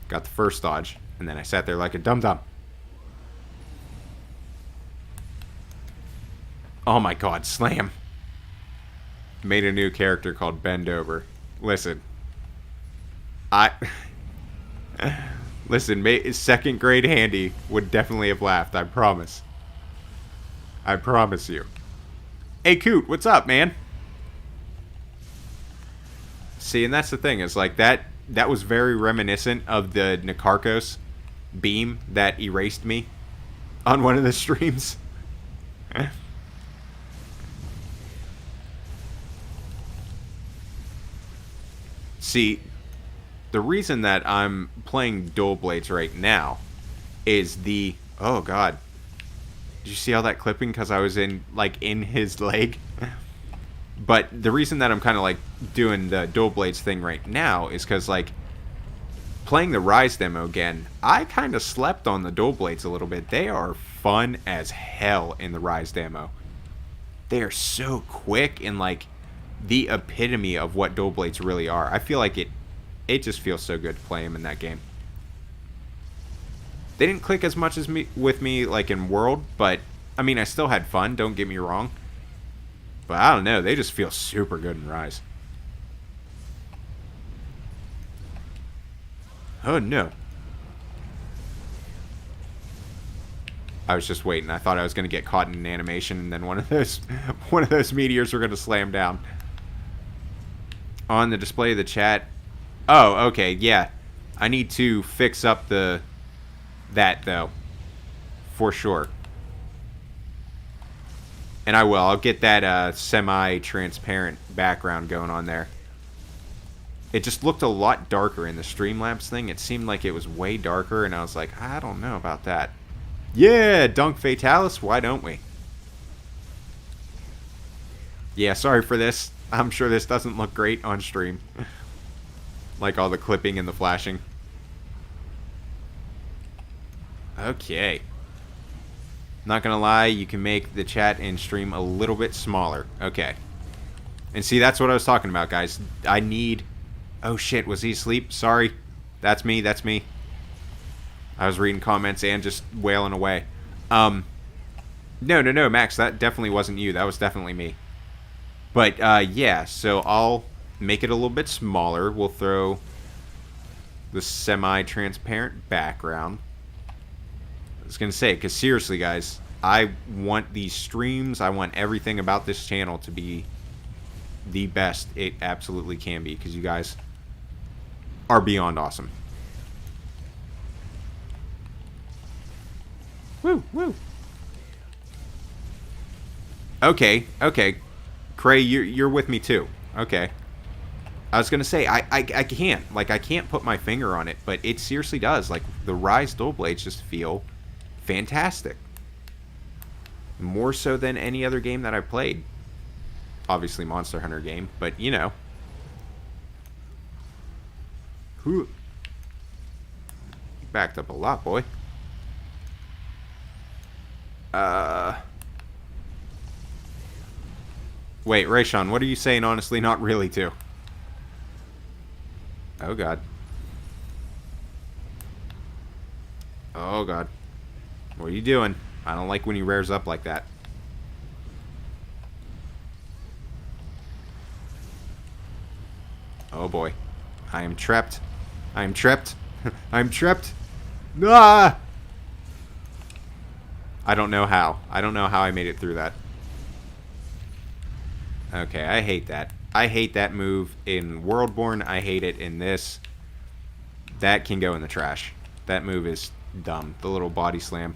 Got the first dodge, and then I sat there like a dum-dum. Oh my god, slam. Made a new character called Bend Over. Listen. Listen, second grade Handy would definitely have laughed, I promise. I promise you. Hey, Coot, what's up, man? See, and that's the thing, is like that was very reminiscent of the Nikarkos beam that erased me on one of the streams. See, the reason that I'm playing Dual Blades right now is the... Oh, God. Did you see all that clipping? Because I was in his leg. But the reason that I'm kind of, like, doing the Dual Blades thing right now is because, like, playing the Rise demo again, I kind of slept on the Dual Blades a little bit. They are fun as hell in the Rise demo. They are so quick and, like, the epitome of what Dual Blades really are. I feel like it just feels so good to play them in that game. They didn't click as much as with me like in World, but I mean, I still had fun, don't get me wrong. But I don't know, they just feel super good in Rise. Oh no. I was just waiting. I thought I was going to get caught in an animation, and then one of those meteors were going to slam down. On the display of the chat. Oh, okay, yeah. I need to fix up that though, for sure. And I will. I'll get that semi-transparent background going on there. It just looked a lot darker in the Streamlabs thing. It seemed like it was way darker, and I was like, I don't know about that. Yeah, Dunk Fatalis, why don't we? Yeah, sorry for this. I'm sure this doesn't look great on stream. Like all the clipping and the flashing. Okay. Not gonna lie, you can make the chat and stream a little bit smaller. Okay. And see, that's what I was talking about, guys. I need... Oh shit, was he asleep? Sorry. That's me, that's me. I was reading comments and just wailing away. No, Max, that definitely wasn't you. That was definitely me. But, yeah, so I'll make it a little bit smaller. We'll throw the semi-transparent background. I was going to say, because seriously, guys, I want these streams, I want everything about this channel to be the best it absolutely can be, because you guys are beyond awesome. Woo, woo. Okay, okay. Cray, you're with me too. Okay. I was gonna say I can't like I can't put my finger on it, but it seriously does. Like the Rise dual blades just feel fantastic, more so than any other game that I've played. Obviously, Monster Hunter game, but you know, who backed up a lot, boy. Wait, Rayshawn, what are you saying? Honestly, not really, too. Oh god. Oh god. What are you doing? I don't like when he rears up like that. Oh boy. I am trapped. I am trapped. I'm trapped. Ah! I don't know how. I don't know how I made it through that. Okay, I hate that. I hate that move in Worldborn. I hate it in this. That can go in the trash. That move is dumb. The little body slam.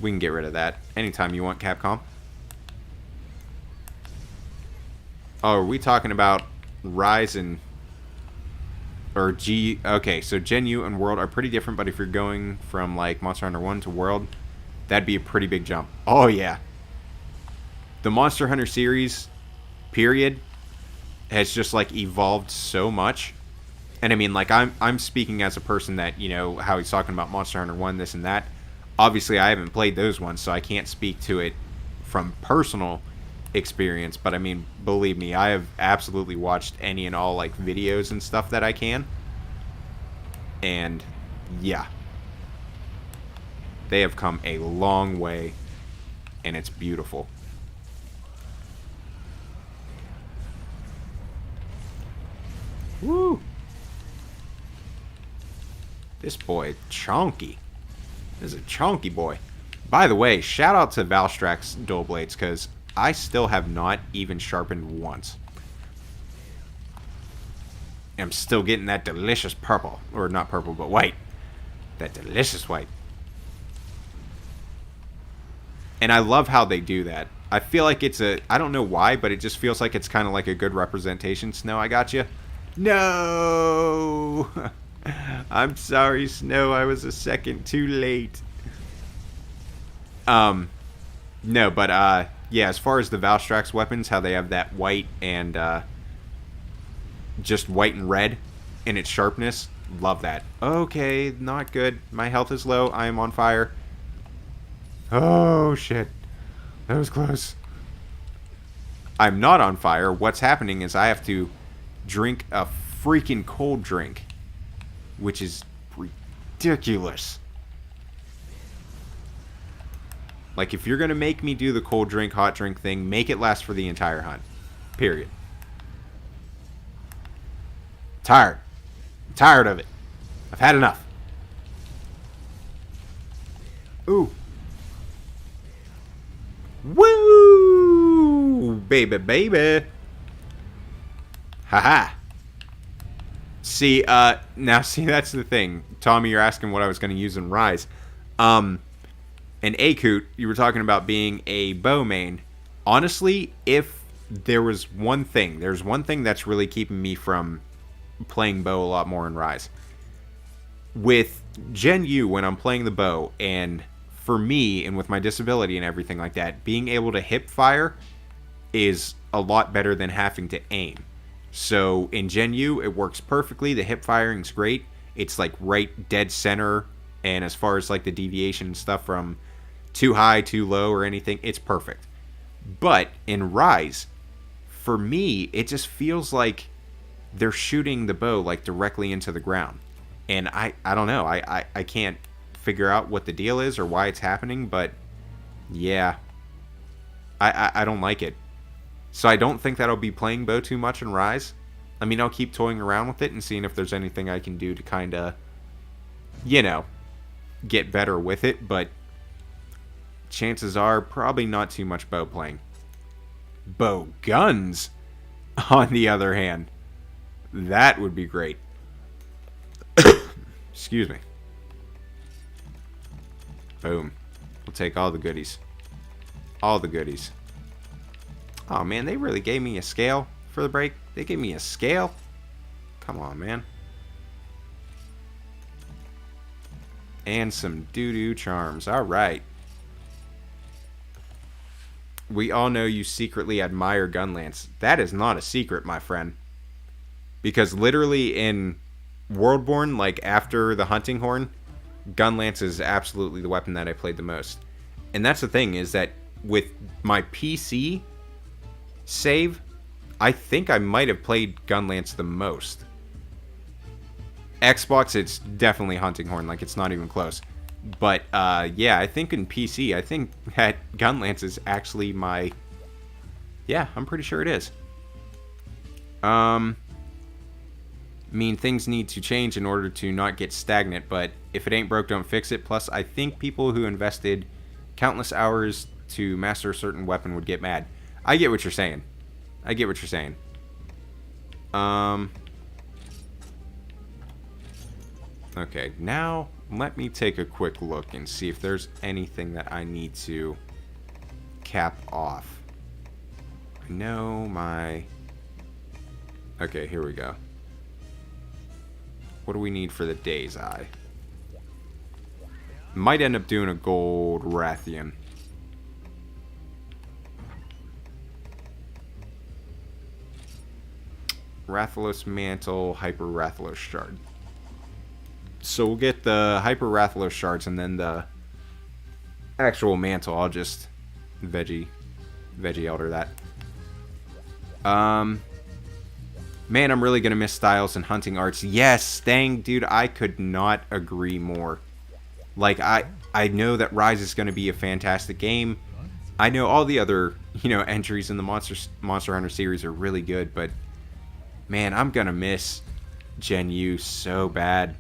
We can get rid of that anytime you want, Capcom. Oh, are we talking about Rise and... Or G... Okay, so Gen U and World are pretty different, but if you're going from, like, Monster Hunter 1 to World, that'd be a pretty big jump. Oh, yeah. The Monster Hunter series, period, has just, like, evolved so much. And, I mean, like, I'm speaking as a person that, you know, how he's talking about Monster Hunter 1, this and that. Obviously, I haven't played those ones, so I can't speak to it from personal experience. But, I mean, believe me, I have absolutely watched any and all, like, videos and stuff that I can. And, yeah. They have come a long way, and it's beautiful. Woo! This boy, chonky. This is a chonky boy. By the way, shout out to Valstrax's dual blades, because I still have not even sharpened once. I'm still getting that delicious purple. Or not purple, but white. That delicious white. And I love how they do that. I feel like it's a... I don't know why, but it just feels like it's kind of like a good representation. Snow, I got you. No! I'm sorry, Snow. I was a second too late. No, but, yeah, as far as the Valstrax weapons, how they have that white and, just white and red in its sharpness. Love that. Okay, not good. My health is low. I am on fire. Oh, shit. That was close. I'm not on fire. What's happening is I have to drink a freaking cold drink, which is ridiculous. Like, if you're going to make me do the cold drink, hot drink thing, make it last for the entire hunt. Period. Tired. I'm tired of it. I've had enough. Ooh. Woo! Baby, baby. Haha. See, now, see, that's the thing. Tommy, you're asking what I was going to use in Rise. And Akut, you were talking about being a bow main. Honestly, if there was one thing, there's one thing that's really keeping me from playing bow a lot more in Rise. With Gen U, when I'm playing the bow, and for me, and with my disability and everything like that, being able to hip fire is a lot better than having to aim. So in Gen U, it works perfectly. The hip firing's great. It's like right dead center, and as far as like the deviation and stuff from too high, too low, or anything, it's perfect. But in Rise, for me, it just feels like they're shooting the bow like directly into the ground. And I don't know. I can't figure out what the deal is or why it's happening, but yeah. I don't like it. So I don't think that I'll be playing bow too much in Rise. I mean, I'll keep toying around with it and seeing if there's anything I can do to kind of, you know, get better with it, but chances are probably not too much bow playing. Bow guns, on the other hand, that would be great. Excuse me. Boom. We'll take all the goodies. All the goodies. Oh man, they really gave me a scale for the break. They gave me a scale? Come on, man. And some doo-doo charms. Alright. We all know you secretly admire Gunlance. That is not a secret, my friend. Because literally in Worldborn, like after the Hunting Horn, Gunlance is absolutely the weapon that I played the most. And that's the thing, is that with my PC save, I think I might have played Gunlance the most. Xbox, it's definitely Hunting Horn, like it's not even close. But yeah, I think in PC, I think that Gunlance is actually my... Yeah, I'm pretty sure it is. I mean, things need to change in order to not get stagnant, but if it ain't broke, don't fix it. Plus, I think people who invested countless hours to master a certain weapon would get mad. I get what you're saying. I get what you're saying. Okay, now let me take a quick look and see if there's anything that I need to cap off. I know my... Okay, here we go. What do we need for the Day's Eye? Might end up doing a gold Rathian. Rathalos Mantle, Hyper Rathalos Shard. So we'll get the Hyper Rathalos Shards and then the actual Mantle. I'll just Veggie Elder that. Man, I'm really going to miss Styles and Hunting Arts. Yes, Stang, dude, I could not agree more. Like, I know that Rise is going to be a fantastic game. I know all the other, entries in the Monster Hunter series are really good, but man, I'm going to miss Gen U so bad.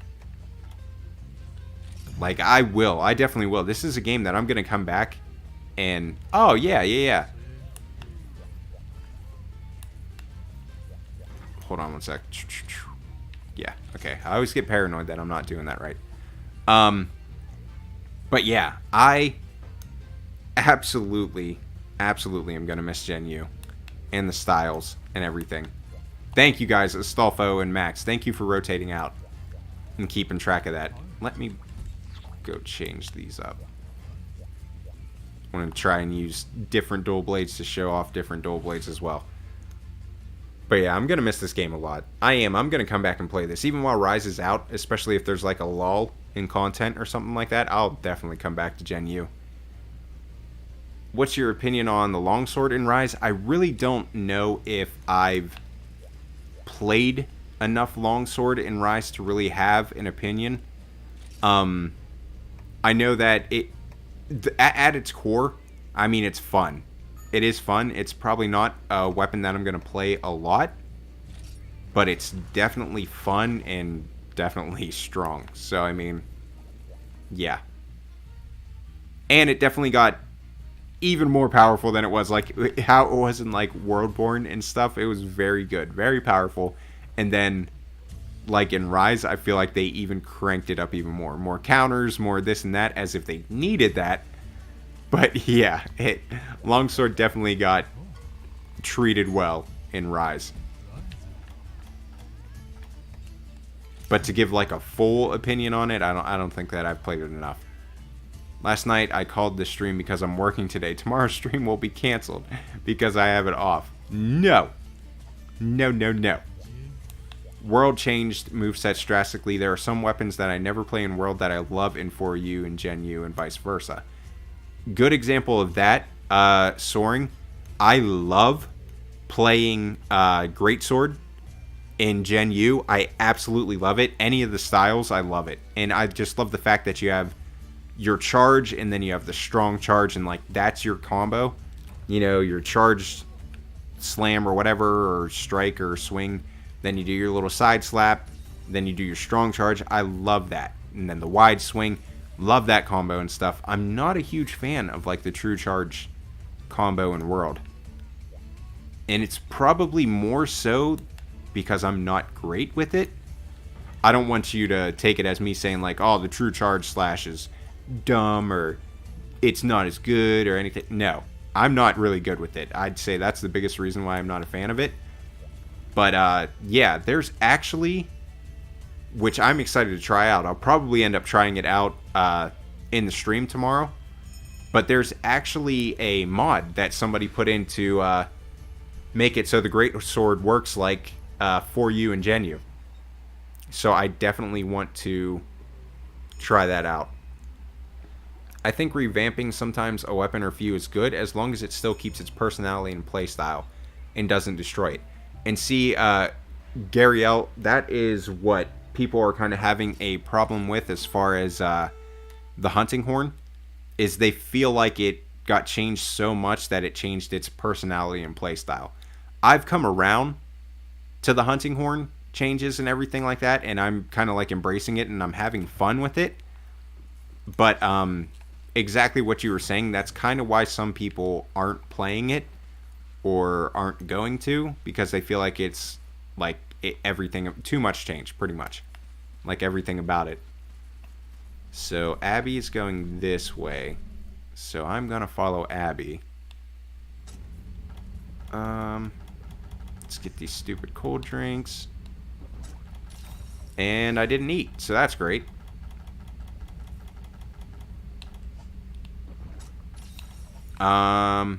Like, I will. I definitely will. This is a game that I'm going to come back and... Oh, yeah. Hold on one sec. Yeah, okay. I always get paranoid that I'm not doing that right. But yeah, I absolutely am going to miss Gen U and the styles and everything. Thank you guys, Astolfo and Max. Thank you for rotating out and keeping track of that. Let me go change these up. I want to try and use different dual blades to show off different dual blades as well. But yeah, I'm going to miss this game a lot. I am. I'm going to come back and play this. Even while Rise is out, especially if there's like a lull in content or something like that, I'll definitely come back to Gen U. What's your opinion on the longsword in Rise? I really don't know if I've played enough longsword in Rise to really have an opinion. I know that at its core, I mean, it's fun. It is fun. It's probably not a weapon that I'm going to play a lot, but it's definitely fun and definitely strong. So, I mean, yeah. And it definitely got even more powerful than it was, like, how it was in, like, Worldborn and stuff. It was very good, very powerful. And then, like, in Rise, I feel like they even cranked it up even more. More counters, more this and that, as if they needed that. But yeah, longsword definitely got treated well in Rise. But to give like a full opinion on it, I don't think that I've played it enough. Last night I called this stream because I'm working today. Tomorrow's stream will be canceled because I have it off. No. World changed movesets drastically. There are some weapons that I never play in World that I love in 4U and Gen U and vice versa. Good example of that, soaring. I love playing Greatsword in Gen U. I absolutely love it. Any of the styles, I love it. And I just love the fact that you have your charge and then you have the strong charge and like that's your combo. Your charged slam or whatever, or strike or swing. Then you do your little side slap. Then you do your strong charge. I love that. And then the wide swing. Love that combo and stuff. I'm not a huge fan of like the true charge combo in World. And it's probably more so because I'm not great with it. I don't want you to take it as me saying like, oh, the true charge slash is dumb or it's not as good or anything. No, I'm not really good with it. I'd say that's the biggest reason why I'm not a fan of it. But yeah, there's actually, which I'm excited to try out. I'll probably end up trying it out in the stream tomorrow. But there's actually a mod that somebody put in to make it so the Great Sword works like for you and Genu. So I definitely want to try that out. I think revamping sometimes a weapon or few is good as long as it still keeps its personality and playstyle and doesn't destroy it. And see, Gariel, that is what people are kind of having a problem with as far as the hunting horn, is they feel like it got changed so much that it changed its personality and playstyle. I've come around to the hunting horn changes and everything like that, and I'm kind of like embracing it and I'm having fun with it. But exactly what you were saying, that's kind of why some people aren't playing it or aren't going to, because they feel like it's like everything, too much change, pretty much. Like everything about it. So Abby is going this way. So I'm going to follow Abby. Let's get these stupid cold drinks. And I didn't eat, so that's great. In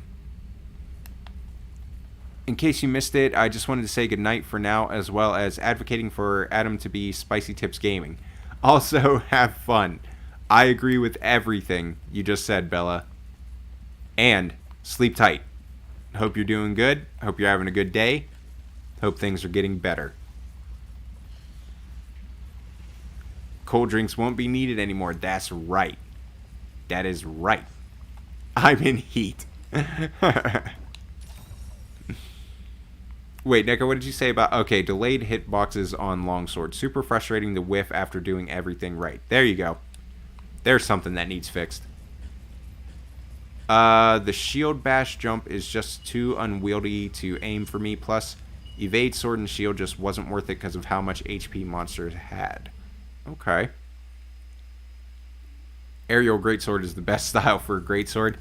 case you missed it, I just wanted to say goodnight for now, as well as advocating for Adam to be Spicy Tips Gaming. Also, have fun. I agree with everything you just said, Bella. And sleep tight. Hope you're doing good. Hope you're having a good day. Hope things are getting better. Cold drinks won't be needed anymore. That's right. That is right. I'm in heat. Wait, Neko, what did you say about... Okay, delayed hitboxes on longsword. Super frustrating to whiff after doing everything right. There you go. There's something that needs fixed. The shield bash jump is just too unwieldy to aim for me. Plus, evade sword and shield just wasn't worth it because of how much HP monsters had. Okay. Aerial greatsword is the best style for a greatsword.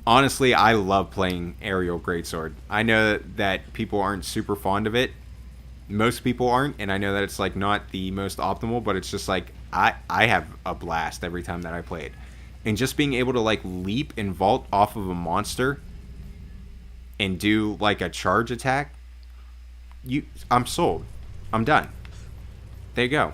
Honestly, I love playing aerial greatsword. I know that people aren't super fond of it. Most people aren't, and I know that it's like not the most optimal, but it's just like I have a blast every time that I play it. And just being able to like leap and vault off of a monster and do like a charge attack, I'm sold. I'm done. There you go.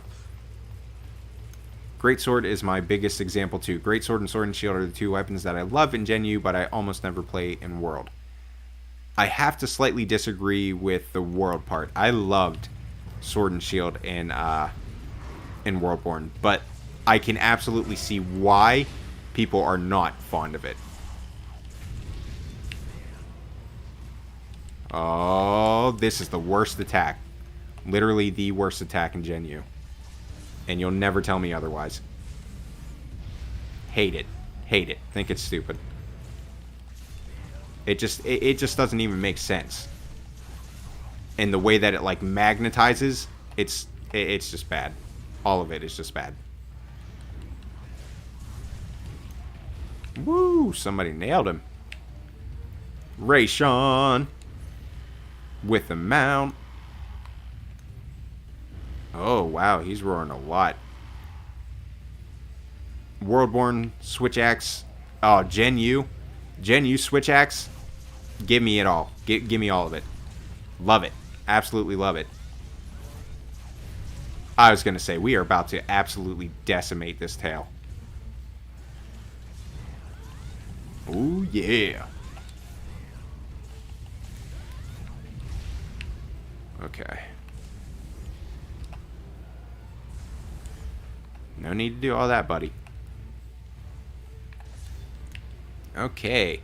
Greatsword is my biggest example too. Greatsword and Sword and Shield are the two weapons that I love in Gen U, but I almost never play in World. I have to slightly disagree with the World part. I loved Sword and Shield in Worldborn, but I can absolutely see why people are not fond of it. Oh, this is the worst attack. Literally the worst attack in Gen U. And you'll never tell me otherwise. Hate it. Hate it. Think it's stupid. It just doesn't even make sense. And the way that it like magnetizes, it's just bad. All of it is just bad. Woo! Somebody nailed him. Rayshawn with the mount. Oh, wow. He's roaring a lot. Worldborn Switch Axe. Oh, Gen U. Gen U Switch Axe. Give me it all. Give me all of it. Love it. Absolutely love it. I was going to say, we are about to absolutely decimate this tail. Oh, yeah. Okay. No need to do all that, buddy. Okay.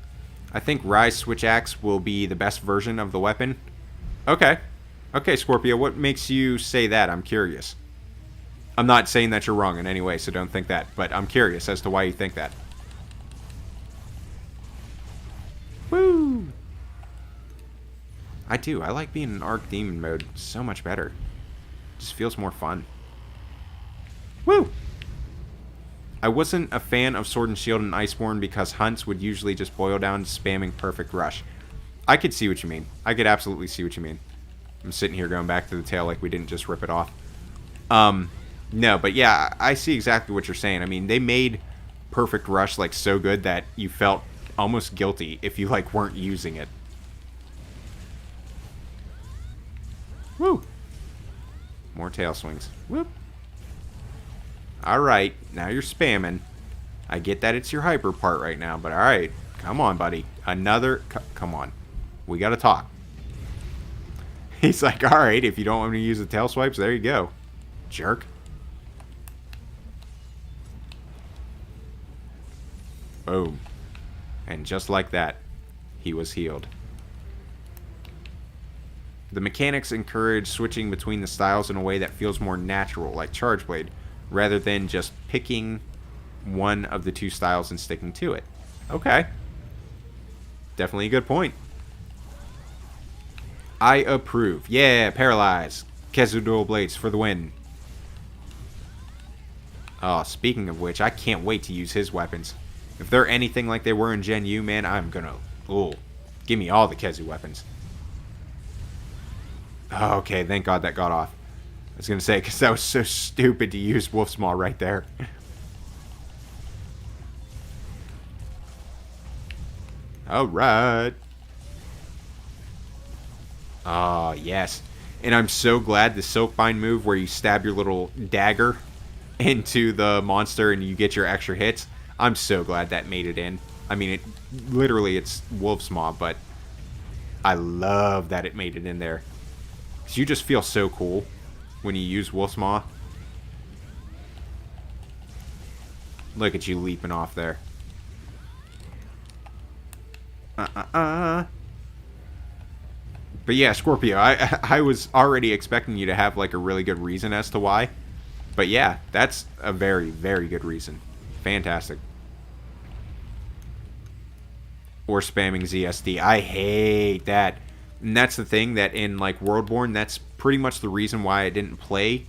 I think Rise Switch Axe will be the best version of the weapon. Okay. Okay, Scorpio, what makes you say that? I'm curious. I'm not saying that you're wrong in any way, so don't think that. But I'm curious as to why you think that. Woo! I do. I like being in Arc Demon mode so much better. It just feels more fun. Woo! I wasn't a fan of Sword and Shield and Iceborne because hunts would usually just boil down to spamming Perfect Rush. I could see what you mean. I could absolutely see what you mean. I'm sitting here going back to the tail like we didn't just rip it off. No, but yeah, I see exactly what you're saying. I mean, they made Perfect Rush like so good that you felt almost guilty if you like weren't using it. Woo! More tail swings. Whoop. Alright, now you're spamming. I get that it's your hyper part right now, but alright. Come on, buddy. Another... Come on. We gotta talk. He's like, alright, if you don't want me to use the tail swipes, there you go. Jerk. Boom. And just like that, he was healed. The mechanics encourage switching between the styles in a way that feels more natural, like Charge Blade, rather than just picking one of the two styles and sticking to it. Okay. Definitely a good point. I approve. Yeah, Paralyze. Kezu Dual Blades for the win. Oh, speaking of which, I can't wait to use his weapons. If they're anything like they were in Gen U, man, I'm gonna... Ooh. Give me all the Kezu weapons. Oh, okay, thank God that got off. I was gonna say, because that was so stupid to use Wolf's Maw right there. Alright. Oh, yes. And I'm so glad the Silkbind move where you stab your little dagger into the monster and you get your extra hits. I'm so glad that made it in. I mean, literally it's Wolf's Maw, but I love that it made it in there. Because you just feel so cool when you use Wolf's Maw. Look at you leaping off there. But yeah, Scorpio, I was already expecting you to have like a really good reason as to why. But yeah, that's a very, very good reason. Fantastic. Or spamming ZSD. I hate that. And that's the thing, that in like Worldborn, that's pretty much the reason why I didn't play.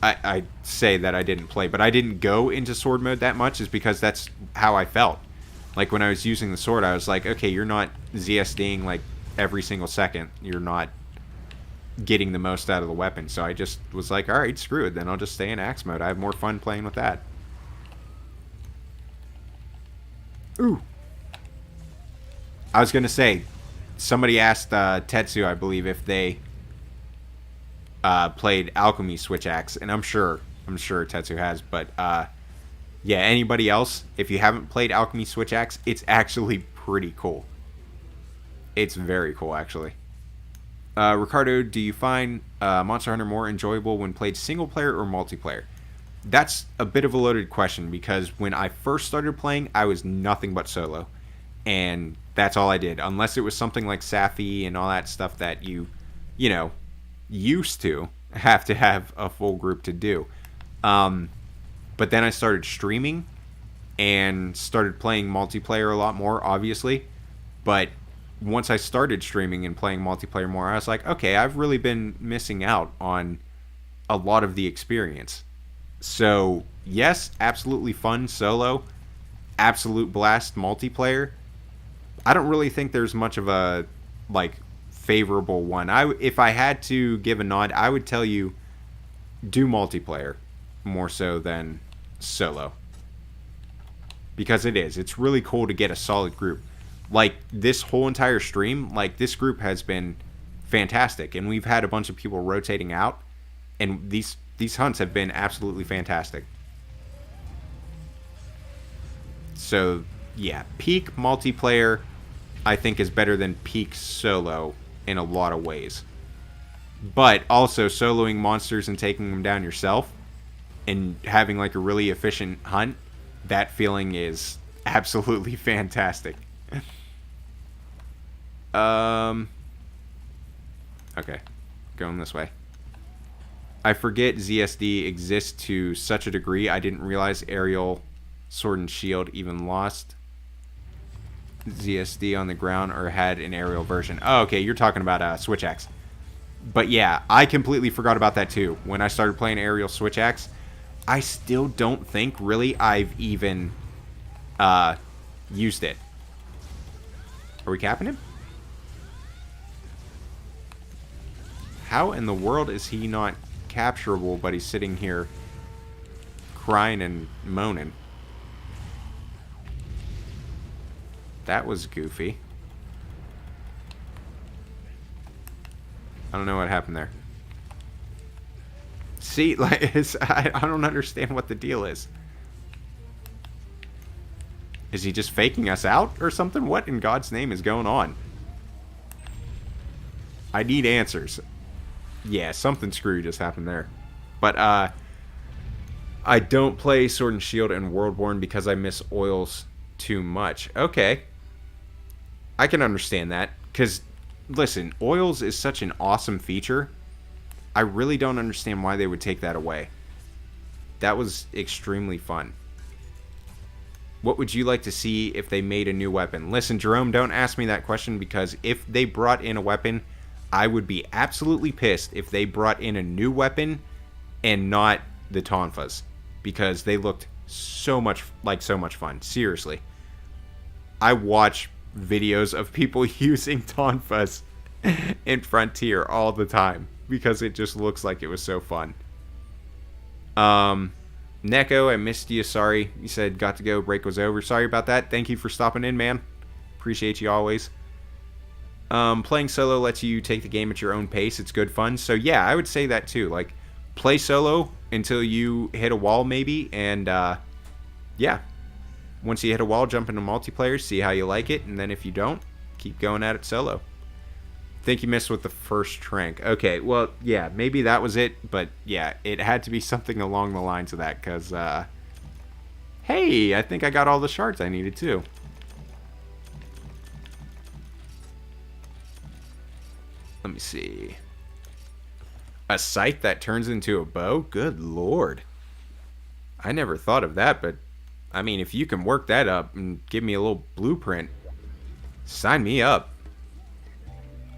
I say that I didn't play, but I didn't go into sword mode that much, is because that's how I felt. Like when I was using the sword, I was like, okay, you're not ZSDing like every single second. You're not getting the most out of the weapon. So I just was like, alright, screw it. Then I'll just stay in axe mode. I have more fun playing with that. Ooh. I was going to say, somebody asked Tetsu, I believe, if they played Alchemy Switch Axe, and I'm sure Tetsu has, but yeah, anybody else, if you haven't played Alchemy Switch Axe, it's actually pretty cool. It's very cool, actually. Ricardo, do you find Monster Hunter more enjoyable when played single player or multiplayer? That's a bit of a loaded question, because when I first started playing, I was nothing but solo. And that's all I did. Unless it was something like Safi and all that stuff that you know, used to have a full group to do. But then I started streaming and started playing multiplayer a lot more, obviously. But once I started streaming and playing multiplayer more, I was like, okay, I've really been missing out on a lot of the experience. So, yes, absolutely fun solo. Absolute blast multiplayer. I don't really think there's much of a, like, favorable one. If I had to give a nod, I would tell you, do multiplayer more so than solo. Because it's really cool to get a solid group. Like, this whole entire stream, like, this group has been fantastic. And we've had a bunch of people rotating out. And these hunts have been absolutely fantastic. So, yeah, peak multiplayer, I think, is better than peak solo in a lot of ways. But also, soloing monsters and taking them down yourself and having, like, a really efficient hunt, that feeling is absolutely fantastic. Okay, going this way. I forget ZSD exists to such a degree, I didn't realize aerial Sword and Shield even lost ZSD on the ground or had an aerial version. Oh, okay, you're talking about Switch Axe. But yeah, I completely forgot about that too. When I started playing aerial Switch Axe, I still don't think really I've even used it. Are we capping him? How in the world is he not capturable, but he's sitting here crying and moaning? That was goofy. I don't know what happened there. See, like, I don't understand what the deal is. Is he just faking us out or something? What in God's name is going on? I need answers. Yeah, something screwy just happened there. But, I don't play Sword and Shield and Worldborn because I miss oils too much. Okay. I can understand that. Because, listen, oils is such an awesome feature. I really don't understand why they would take that away. That was extremely fun. What would you like to see if they made a new weapon? Listen, Jerome, don't ask me that question, because if they brought in a weapon, I would be absolutely pissed if they brought in a new weapon and not the Tonfas, because they looked so much fun. Seriously. I watch videos of people using Tonfas in Frontier all the time because it just looks like it was so fun. Neko, I missed you. Sorry. You said got to go. Break was over. Sorry about that. Thank you for stopping in, man. Appreciate you always. Playing solo lets you take the game at your own pace. It's good fun. So yeah, I would say that too. Like, play solo until you hit a wall maybe, and yeah. Once you hit a wall, jump into multiplayer, see how you like it, and then if you don't, keep going at it solo. Think you missed with the first trank. Okay, well, yeah, maybe that was it, but yeah, it had to be something along the lines of that, because, hey, I think I got all the shards I needed, too. Let me see. A scythe that turns into a bow? Good lord. I never thought of that, but, I mean, if you can work that up and give me a little blueprint, sign me up.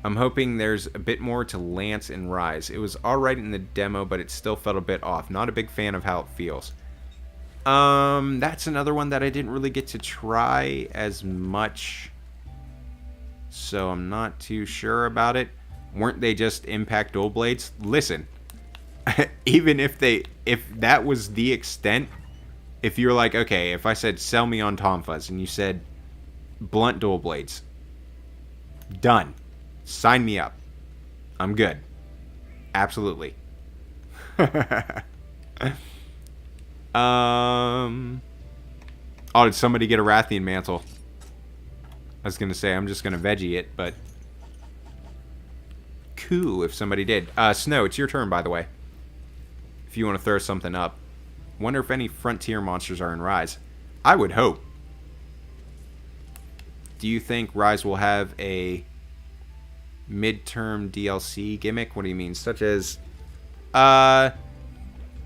I'm hoping there's a bit more to Lance and Rise. It was alright in the demo, but it still felt a bit off. Not a big fan of how it feels. That's another one that I didn't really get to try as much, so I'm not too sure about it. Weren't they just impact dual blades? Listen, even if that was the extent, if you're like, okay, if I said sell me on Tonfas and you said blunt dual blades, done. Sign me up. I'm good. Absolutely. Oh, did somebody get a Rathian mantle? I was gonna say I'm just gonna veggie it, but cool if somebody did. Snow, it's your turn, by the way. If you want to throw something up. Wonder if any Frontier monsters are in Rise. I would hope. Do you think Rise will have a midterm DLC gimmick? What do you mean? Such as...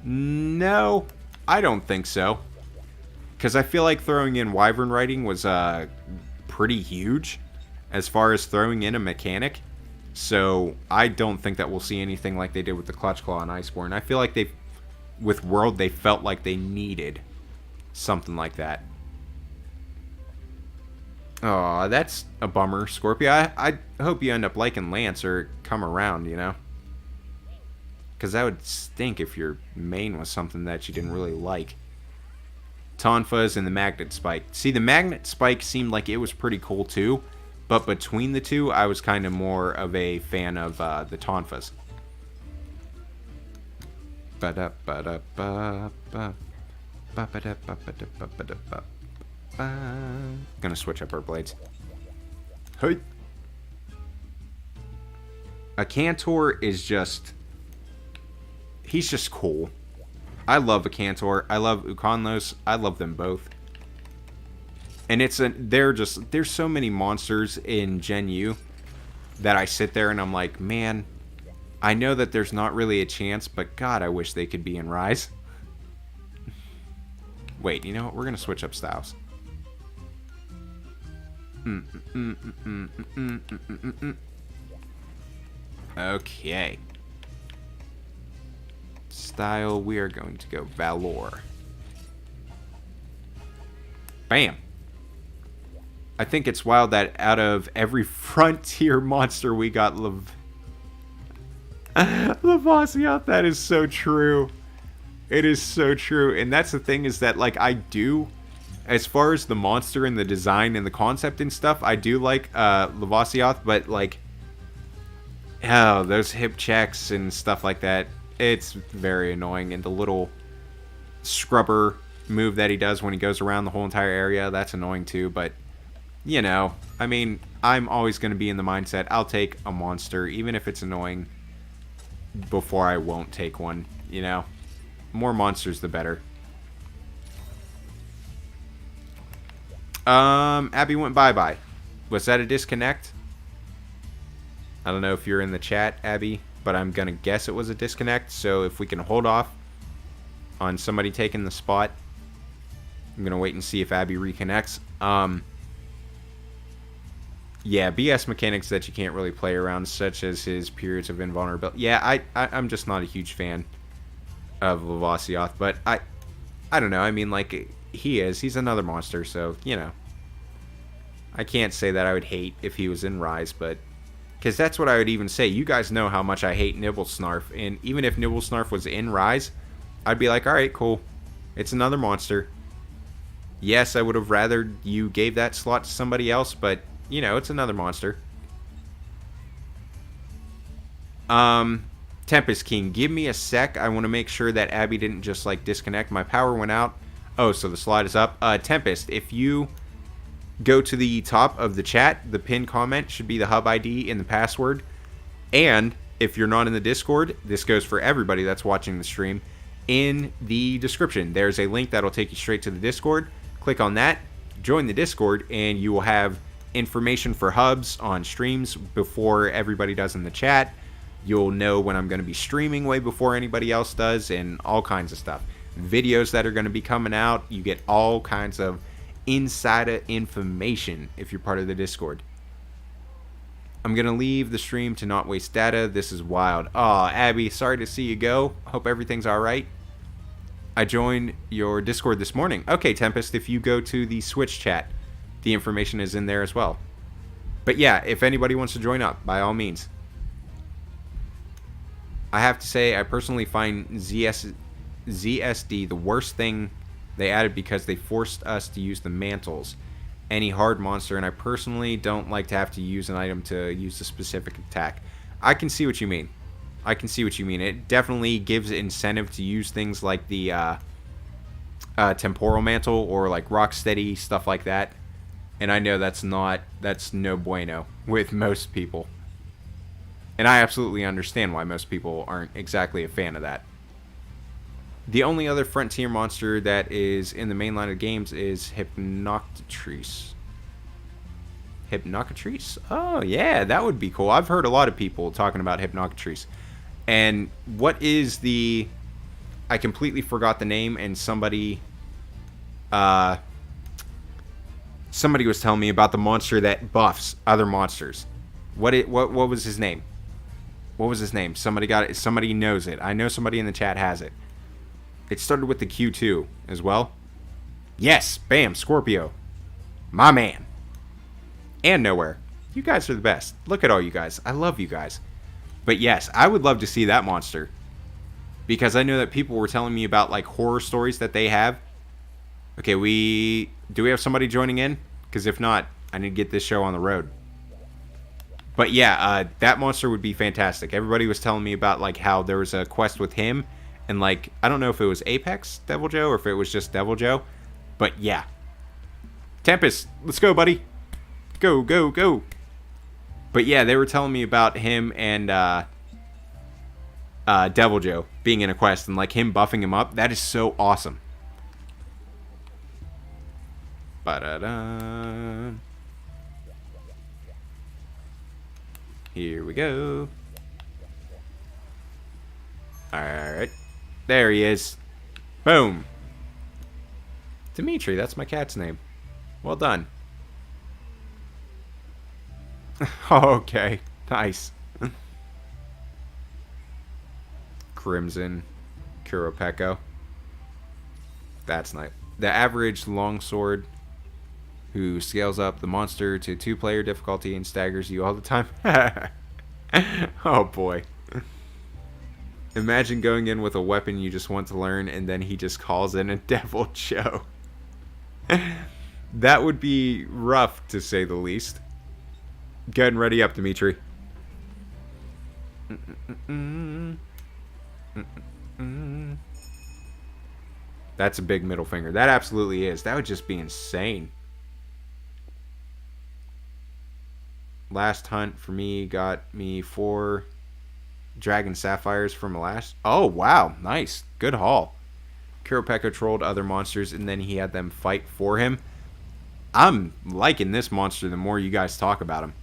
no. I don't think so. Because I feel like throwing in Wyvern riding was, pretty huge as far as throwing in a mechanic. So, I don't think that we'll see anything like they did with the Clutch Claw and Iceborne. I feel like with World, they felt like they needed something like that. Aw, that's a bummer, Scorpio. I hope you end up liking Lance or come around, you know? Because that would stink if your main was something that you didn't really like. Tonfas and the Magnet Spike. See, the Magnet Spike seemed like it was pretty cool too, but between the two, I was kind of more of a fan of the Tonfas. Gonna switch up our blades. Hey. A Cantor is just... he's just cool. I love a Cantor. I love Ukonlos. I love them both. And there's so many monsters in Gen U that I sit there and I'm like, man, I know that there's not really a chance, but God, I wish they could be in Rise. Wait, you know what? We're gonna switch up styles. Okay. Style, we are going to go Valor. Bam. I think it's wild that out of every Frontier monster we got Lavoisier, that is so true. It is so true. And that's the thing is that, like, I do, as far as the monster and the design and the concept and stuff, I do like Lavoisier, but, like, oh, those hip checks and stuff like that, it's very annoying. And the little scrubber move that he does when he goes around the whole entire area, that's annoying too. But, you know, I mean, I'm always going to be in the mindset, I'll take a monster, even if it's annoying, before I won't take one, you know? More monsters, the better. Abby went bye-bye. Was that a disconnect? I don't know if you're in the chat, Abby, but I'm going to guess it was a disconnect. So if we can hold off on somebody taking the spot, I'm going to wait and see if Abby reconnects. Yeah, BS mechanics that you can't really play around, such as his periods of invulnerability. Yeah, I'm just not a huge fan of Lavoisier, but I don't know. I mean, like, he's another monster, so, you know. I can't say that I would hate if he was in Rise, but, because that's what I would even say. You guys know how much I hate Nibblesnarf, and even if Nibblesnarf was in Rise, I'd be like, alright, cool. It's another monster. Yes, I would have rather you gave that slot to somebody else, but, you know, it's another monster. Tempest King, give me a sec. I want to make sure that Abby didn't just, like, disconnect. My power went out. Oh, so the slide is up. Tempest, if you go to the top of the chat, the pinned comment should be the hub ID and the password. And if you're not in the Discord, this goes for everybody that's watching the stream, in the description, there's a link that'll take you straight to the Discord. Click on that, join the Discord, and you will have information for hubs on streams before everybody does in the chat. You'll know when I'm going to be streaming way before anybody else does, and all kinds of stuff. Videos that are going to be coming out. You get all kinds of insider information if you're part of the Discord. I'm going to leave the stream to not waste data. This is wild. Oh, Abby, sorry to see you go. Hope everything's alright. I joined your Discord this morning. Okay, Tempest, if you go to the Switch chat, the information is in there as well. But yeah, if anybody wants to join up, by all means. I have to say, I personally find ZSD the worst thing they added because they forced us to use the mantles. Any hard monster, and I personally don't like to have to use an item to use a specific attack. I can see what you mean. I can see what you mean. It definitely gives incentive to use things like the temporal mantle or like rocksteady, stuff like that. And I know that's no bueno with most people. And I absolutely understand why most people aren't exactly a fan of that. The only other frontier monster that is in the main line of games is Hypnoctatrice. Hypnoctatrice? Oh, yeah, that would be cool. I've heard a lot of people talking about Hypnoctatrice. And what is the... I completely forgot the name, and somebody was telling me about the monster that buffs other monsters. What was his name? What was his name? Somebody got it. Somebody knows it. I know somebody in the chat has it. It started with the Q2 as well. Yes, bam, Scorpio. My man. And Nowhere. You guys are the best. Look at all you guys. I love you guys. But yes, I would love to see that monster. Because I know that people were telling me about like horror stories that they have. Okay, do we have somebody joining in? Because if not, I need to get this show on the road. But yeah, that monster would be fantastic. Everybody was telling me about like how there was a quest with him. And like, I don't know if it was Apex Devil Joe or if it was just Devil Joe. But yeah. Tempest, let's go, buddy. Go, go, go. But yeah, they were telling me about him and Devil Joe being in a quest. And like him buffing him up. That is so awesome. Ba-da-da. Here we go. Alright. There he is. Boom. Dimitri, that's my cat's name. Well done. Okay. Nice. Crimson. Kuropeko. That's nice. The average longsword who scales up the monster to 2-player difficulty and staggers you all the time. Oh boy. Imagine going in with a weapon you just want to learn, and then he just calls in a devil Joe. That would be rough, to say the least. Go ahead and ready up, Dimitri. That's a big middle finger. That absolutely is. That would just be insane. Last hunt for me got me 4 dragon sapphires from a last. Oh, wow. Nice. Good haul. Kuropeka trolled other monsters, and then he had them fight for him. I'm liking this monster the more you guys talk about him.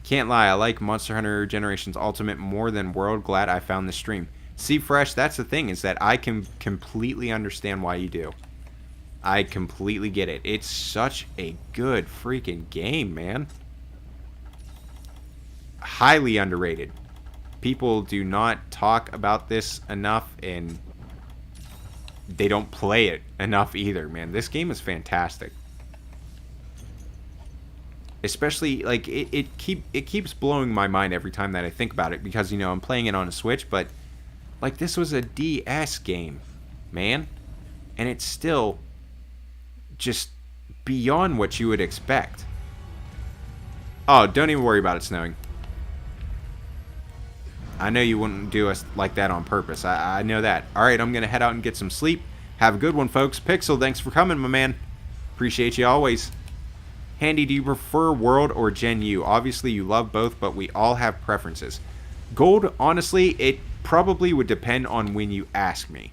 Can't lie, I like Monster Hunter Generations Ultimate more than World. Glad I found this stream. See, Fresh, that's the thing, is that I can completely understand why you do. I completely get it. It's such a good freaking game, man. Highly underrated. People do not talk about this enough, and they don't play it enough either, man. This game is fantastic. Especially, like, it keeps blowing my mind every time that I think about it, because, you know, I'm playing it on a Switch, but, like, this was a DS game, man. And it's still just beyond what you would expect. Oh, don't even worry about it snowing. I know you wouldn't do us like that on purpose. I know that. Alright, I'm going to head out and get some sleep. Have a good one, folks. Pixel, thanks for coming, my man. Appreciate you always. Handy, do you prefer World or Gen U? Obviously, you love both, but we all have preferences. Gold, honestly, it probably would depend on when you ask me.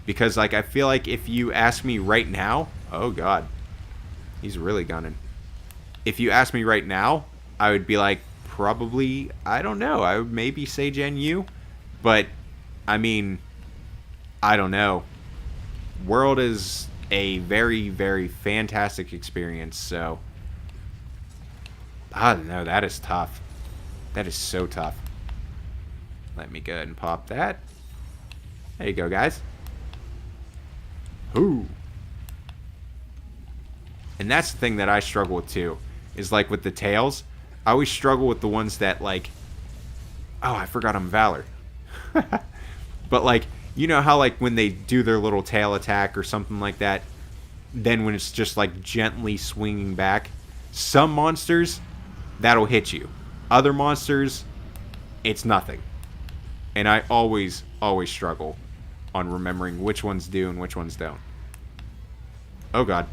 Because, like, I feel like if you ask me right now... Oh, God. He's really gunning. If you ask me right now, I would be like, probably, I don't know. I would maybe say Gen U. But, I mean, I don't know. World is a very, very fantastic experience, so... I don't know, that is tough. That is so tough. Let me go ahead and pop that. There you go, guys. Ooh. And that's the thing that I struggle with, too. Is, like, with the tails. I always struggle with the ones that, like... Oh, I forgot I'm Valor. But, like, you know how, like, when they do their little tail attack or something like that, then when it's just, like, gently swinging back, some monsters... that'll hit you. Other monsters, it's nothing. And I always struggle on remembering which ones do and which ones don't. Oh, God.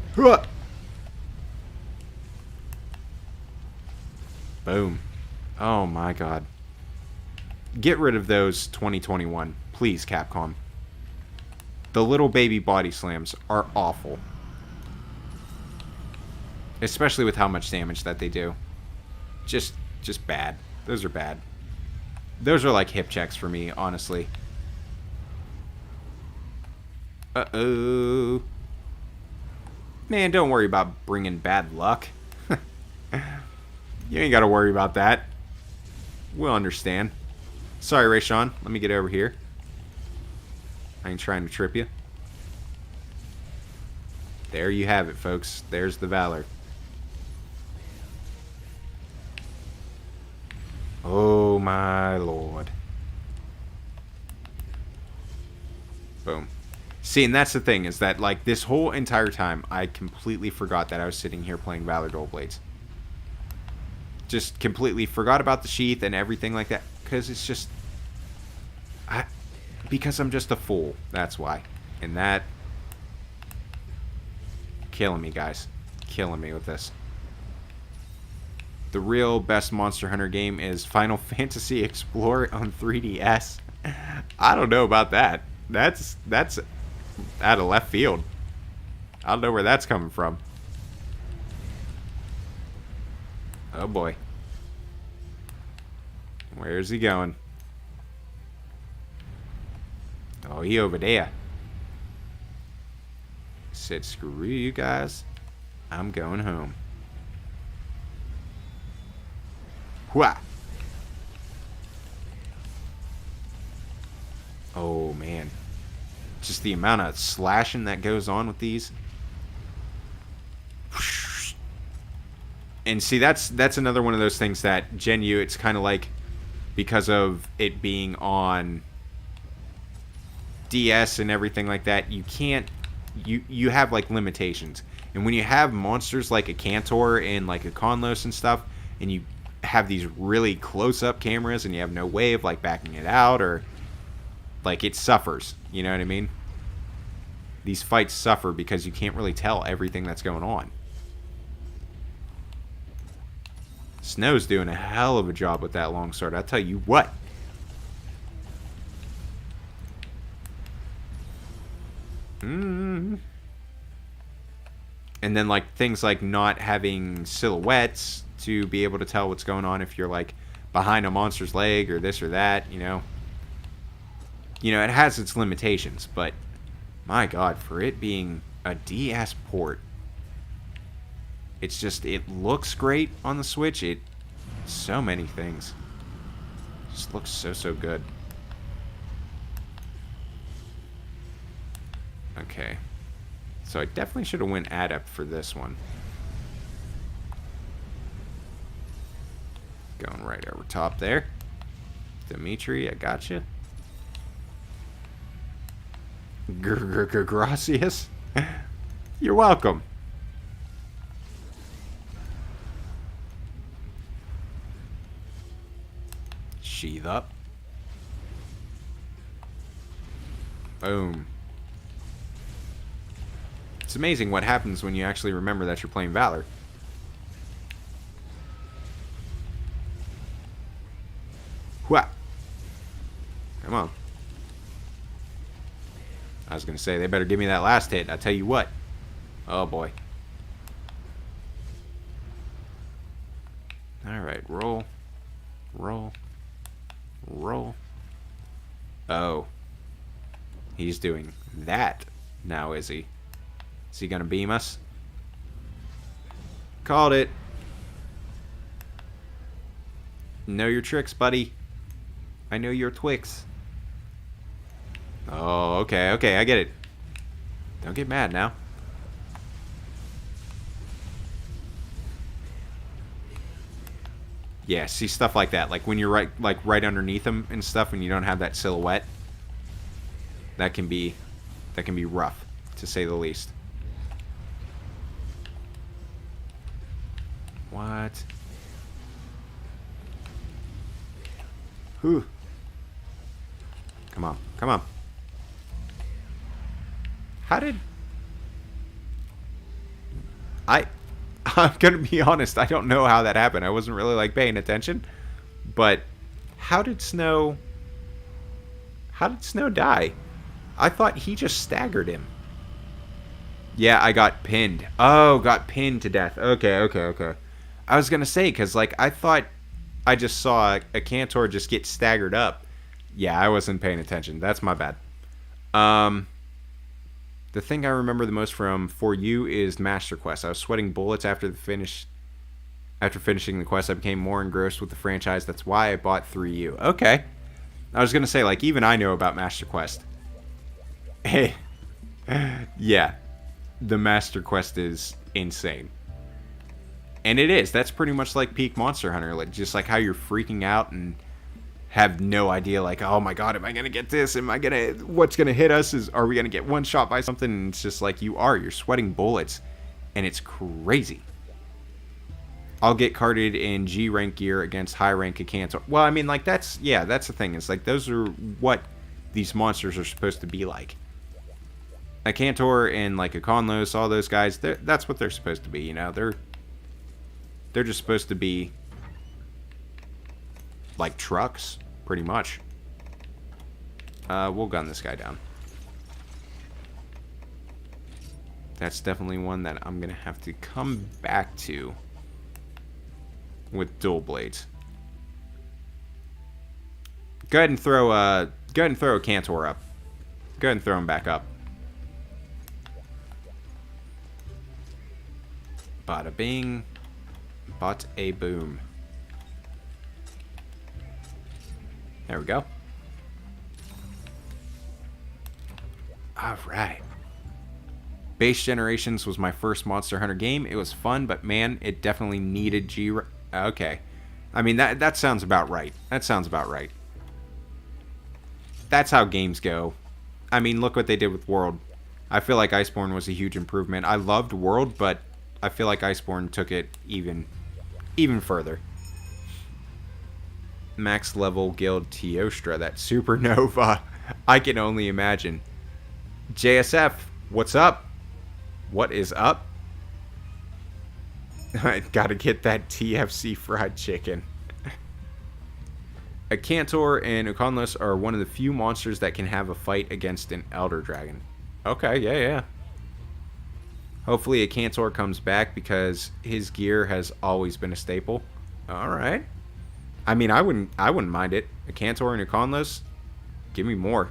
Boom. Oh, my God. Get rid of those 2021. Please, Capcom. The little baby body slams are awful. Especially with how much damage that they do. Just bad. Those are bad. Those are like hip checks for me, honestly. Uh-oh. Man, don't worry about bringing bad luck. You ain't got to worry about that. We'll understand. Sorry, Rayshawn. Let me get over here. I ain't trying to trip you. There you have it, folks. There's the Valor. Oh, my Lord. Boom. See, and that's the thing, is that, like, this whole entire time, I completely forgot that I was sitting here playing Valor Dual Blades. Just completely forgot about the sheath and everything like that. Because it's just... because I'm just a fool. That's why. And that... killing me, guys. Killing me with this. The real best Monster Hunter game is Final Fantasy Explorer on 3DS. I don't know about that. That's out of left field. I don't know where that's coming from. Oh boy. Where's he going? Oh, he over there. Said, screw you guys. I'm going home. Wha! Oh, man. Just the amount of slashing that goes on with these. And see, that's another one of those things that Gen U, it's kind of like, because of it being on DS and everything like that, you can't, you have like limitations. And when you have monsters like a Cantor and like a Conlos and stuff, and you have these really close-up cameras and you have no way of like backing it out, or like it suffers, you know what I mean? These fights suffer because you can't really tell everything that's going on. Snow's doing a hell of a job with that longsword, I'll tell you what. And then like things like not having silhouettes to be able to tell what's going on if you're like behind a monster's leg or this or that, you know. You know, it has its limitations, but my god, for it being a DS port, it's just, it looks great on the Switch. It, so many things. Just looks so good. Okay. So I definitely should have went Adept for this one. Going right over top there. Dimitri, I gotcha. Gracias. You're welcome. Sheath up. Boom. It's amazing what happens when you actually remember that you're playing Valor. Wha? Come on. I was going to say, they better give me that last hit. I tell you what. Oh, boy. Alright, roll. Roll. Roll. Oh. He's doing that now, is he? Is he going to beam us? Called it. Know your tricks, buddy. I know your Twix. Oh, okay, okay, I get it. Don't get mad now. Yeah, see stuff like that. Like when you're right underneath them and stuff, and you don't have that silhouette. That can be rough, to say the least. What? Whew. Come on, come on. How did... I'm gonna be honest, I don't know how that happened. I wasn't really like paying attention. But how did Snow die? I thought he just staggered him. Yeah, I got pinned. Oh, got pinned to death. Okay, okay, okay. I was gonna say, because like I thought I just saw a Cantor just get staggered up. Yeah, I wasn't paying attention. That's my bad. The thing I remember the most from For You is Master Quest. I was sweating bullets after finishing the quest. I became more engrossed with the franchise. That's why I bought 3U. Okay. I was gonna say, like, even I know about Master Quest. Hey. Yeah. The Master Quest is insane. And it is. That's pretty much like peak Monster Hunter. Like, just like how you're freaking out and have no idea, like, oh my god, am I gonna get this? What's gonna hit us? Are we gonna get one shot by something? And it's just like, you're sweating bullets, and it's crazy. I'll get carded in G rank gear against high rank Cantor. Well, I mean, like, that's the thing. It's like, those are what these monsters are supposed to be like. A Cantor and like a Conlos, all those guys, that's what they're supposed to be, you know? They're just supposed to be like trucks, pretty much. We'll gun this guy down. That's definitely one that I'm gonna have to come back to with dual blades. Go ahead and throw a Cantor up. Go ahead and throw him back up. Bada bing, bada a boom. There we go. Alright. Base Generations was my first Monster Hunter game. It was fun, but man, it definitely needed G... Okay. I mean, that sounds about right. That sounds about right. That's how games go. I mean, look what they did with World. I feel like Iceborne was a huge improvement. I loved World, but I feel like Iceborne took it even further. Max level guild Teostra, that supernova. I can only imagine. JSF, what's up? What is up? I gotta get that TFC fried chicken. A Cantor and Ukonlos are one of the few monsters that can have a fight against an Elder Dragon. Okay, yeah. Hopefully a Cantor comes back because his gear has always been a staple. Alright. I mean, I wouldn't mind it. A Cantor and Ukonlos? Give me more.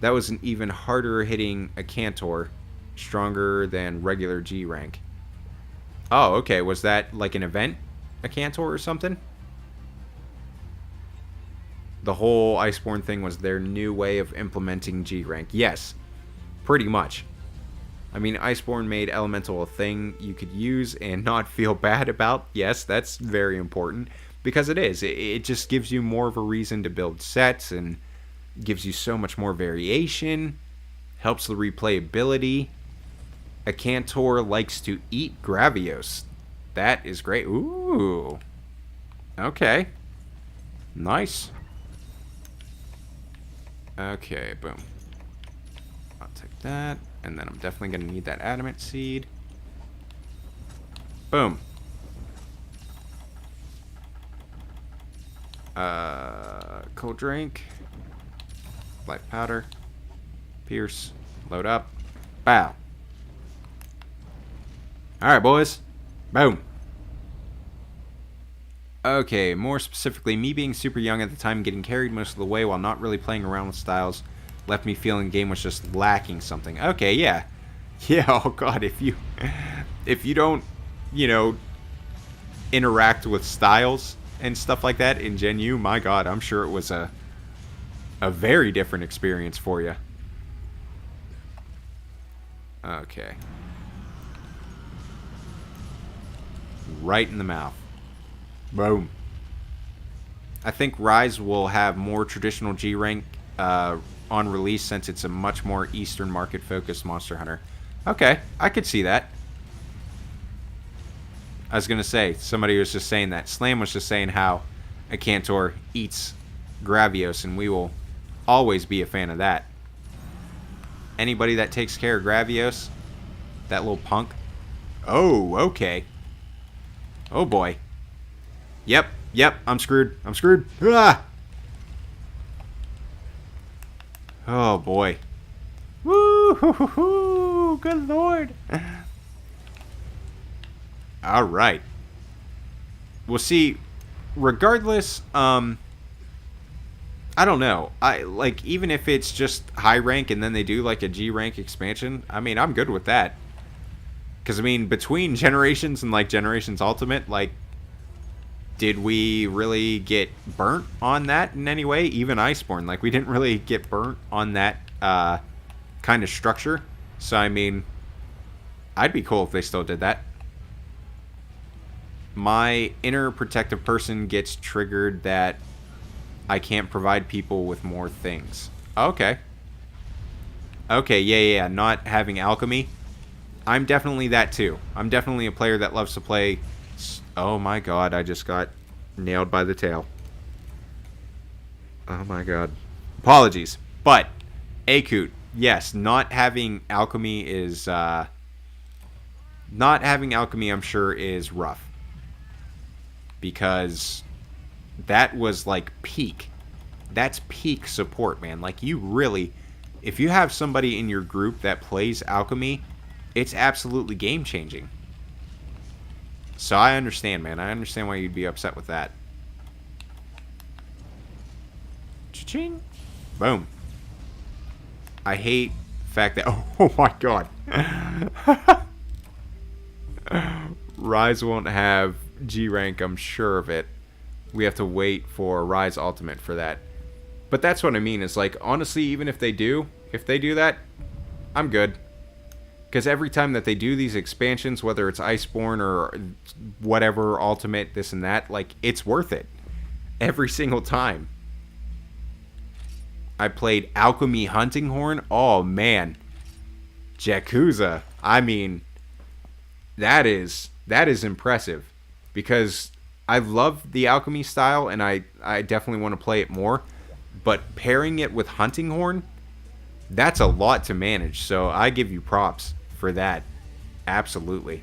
That was an even harder hitting a Cantor. Stronger than regular G rank. Oh, okay. Was that like an event? A Cantor or something? The whole Iceborne thing was their new way of implementing G rank. Yes. Pretty much. I mean, Iceborne made Elemental a thing you could use and not feel bad about. Yes, that's very important. Because it is. It just gives you more of a reason to build sets and gives you so much more variation. Helps the replayability. A Cantor likes to eat Gravios. That is great. Ooh. Okay. Nice. Okay, boom. I'll take that. And then I'm definitely going to need that Adamant Seed. Boom. Cold Drink. Life Powder. Pierce. Load up. Bow. Alright, boys. Boom. Okay, more specifically, me being super young at the time, getting carried most of the way while not really playing around with styles, left me feeling the game was just lacking something. Okay, yeah. Yeah, oh god, if you don't, interact with styles and stuff like that in Gen U, my god, I'm sure it was a very different experience for you. Okay. Right in the mouth. Boom. I think Rise will have more traditional G rank on release since it's a much more Eastern market focused Monster Hunter. Okay, I could see that. I was going to say, somebody was just saying that. Slam was just saying how a Cantor eats Gravios, and we will always be a fan of that. Anybody that takes care of Gravios, that little punk. Oh, okay. Oh boy. Yep, I'm screwed. Ah! Oh boy. Woo hoo hoo hoo! Good lord. Alright. We'll see. Regardless, I don't know. Even if it's just high rank and then they do like a G rank expansion, I mean, I'm good with that. Because, I mean, between Generations and, Generations Ultimate, did we really get burnt on that in any way? Even Iceborne, we didn't really get burnt on that kind of structure. So, I mean, I'd be cool if they still did that. My inner protective person gets triggered that I can't provide people with more things. Okay. Okay, yeah. Not having alchemy. I'm definitely that too. I'm definitely a player that loves to play... Oh my god, I just got nailed by the tail. Oh my god. Apologies. But, Akut, yes, not having alchemy is... Not having alchemy, I'm sure, is rough. Because that was peak. That's peak support, man. You really... If you have somebody in your group that plays alchemy... It's absolutely game-changing. So I understand, man. I understand why you'd be upset with that. Cha-ching. Boom. I hate the fact that... Oh my god. Rise won't have G rank, I'm sure of it. We have to wait for Rise Ultimate for that. But that's what I mean. Is honestly, even if they do that, I'm good. Because every time that they do these expansions, whether it's Iceborne or whatever, Ultimate, this and that, it's worth it. Every single time. I played Alchemy Hunting Horn. Oh, man. Yakuza. I mean, that is impressive. Because I love the Alchemy style, and I definitely want to play it more. But pairing it with Hunting Horn, that's a lot to manage. So I give you props for that. Absolutely.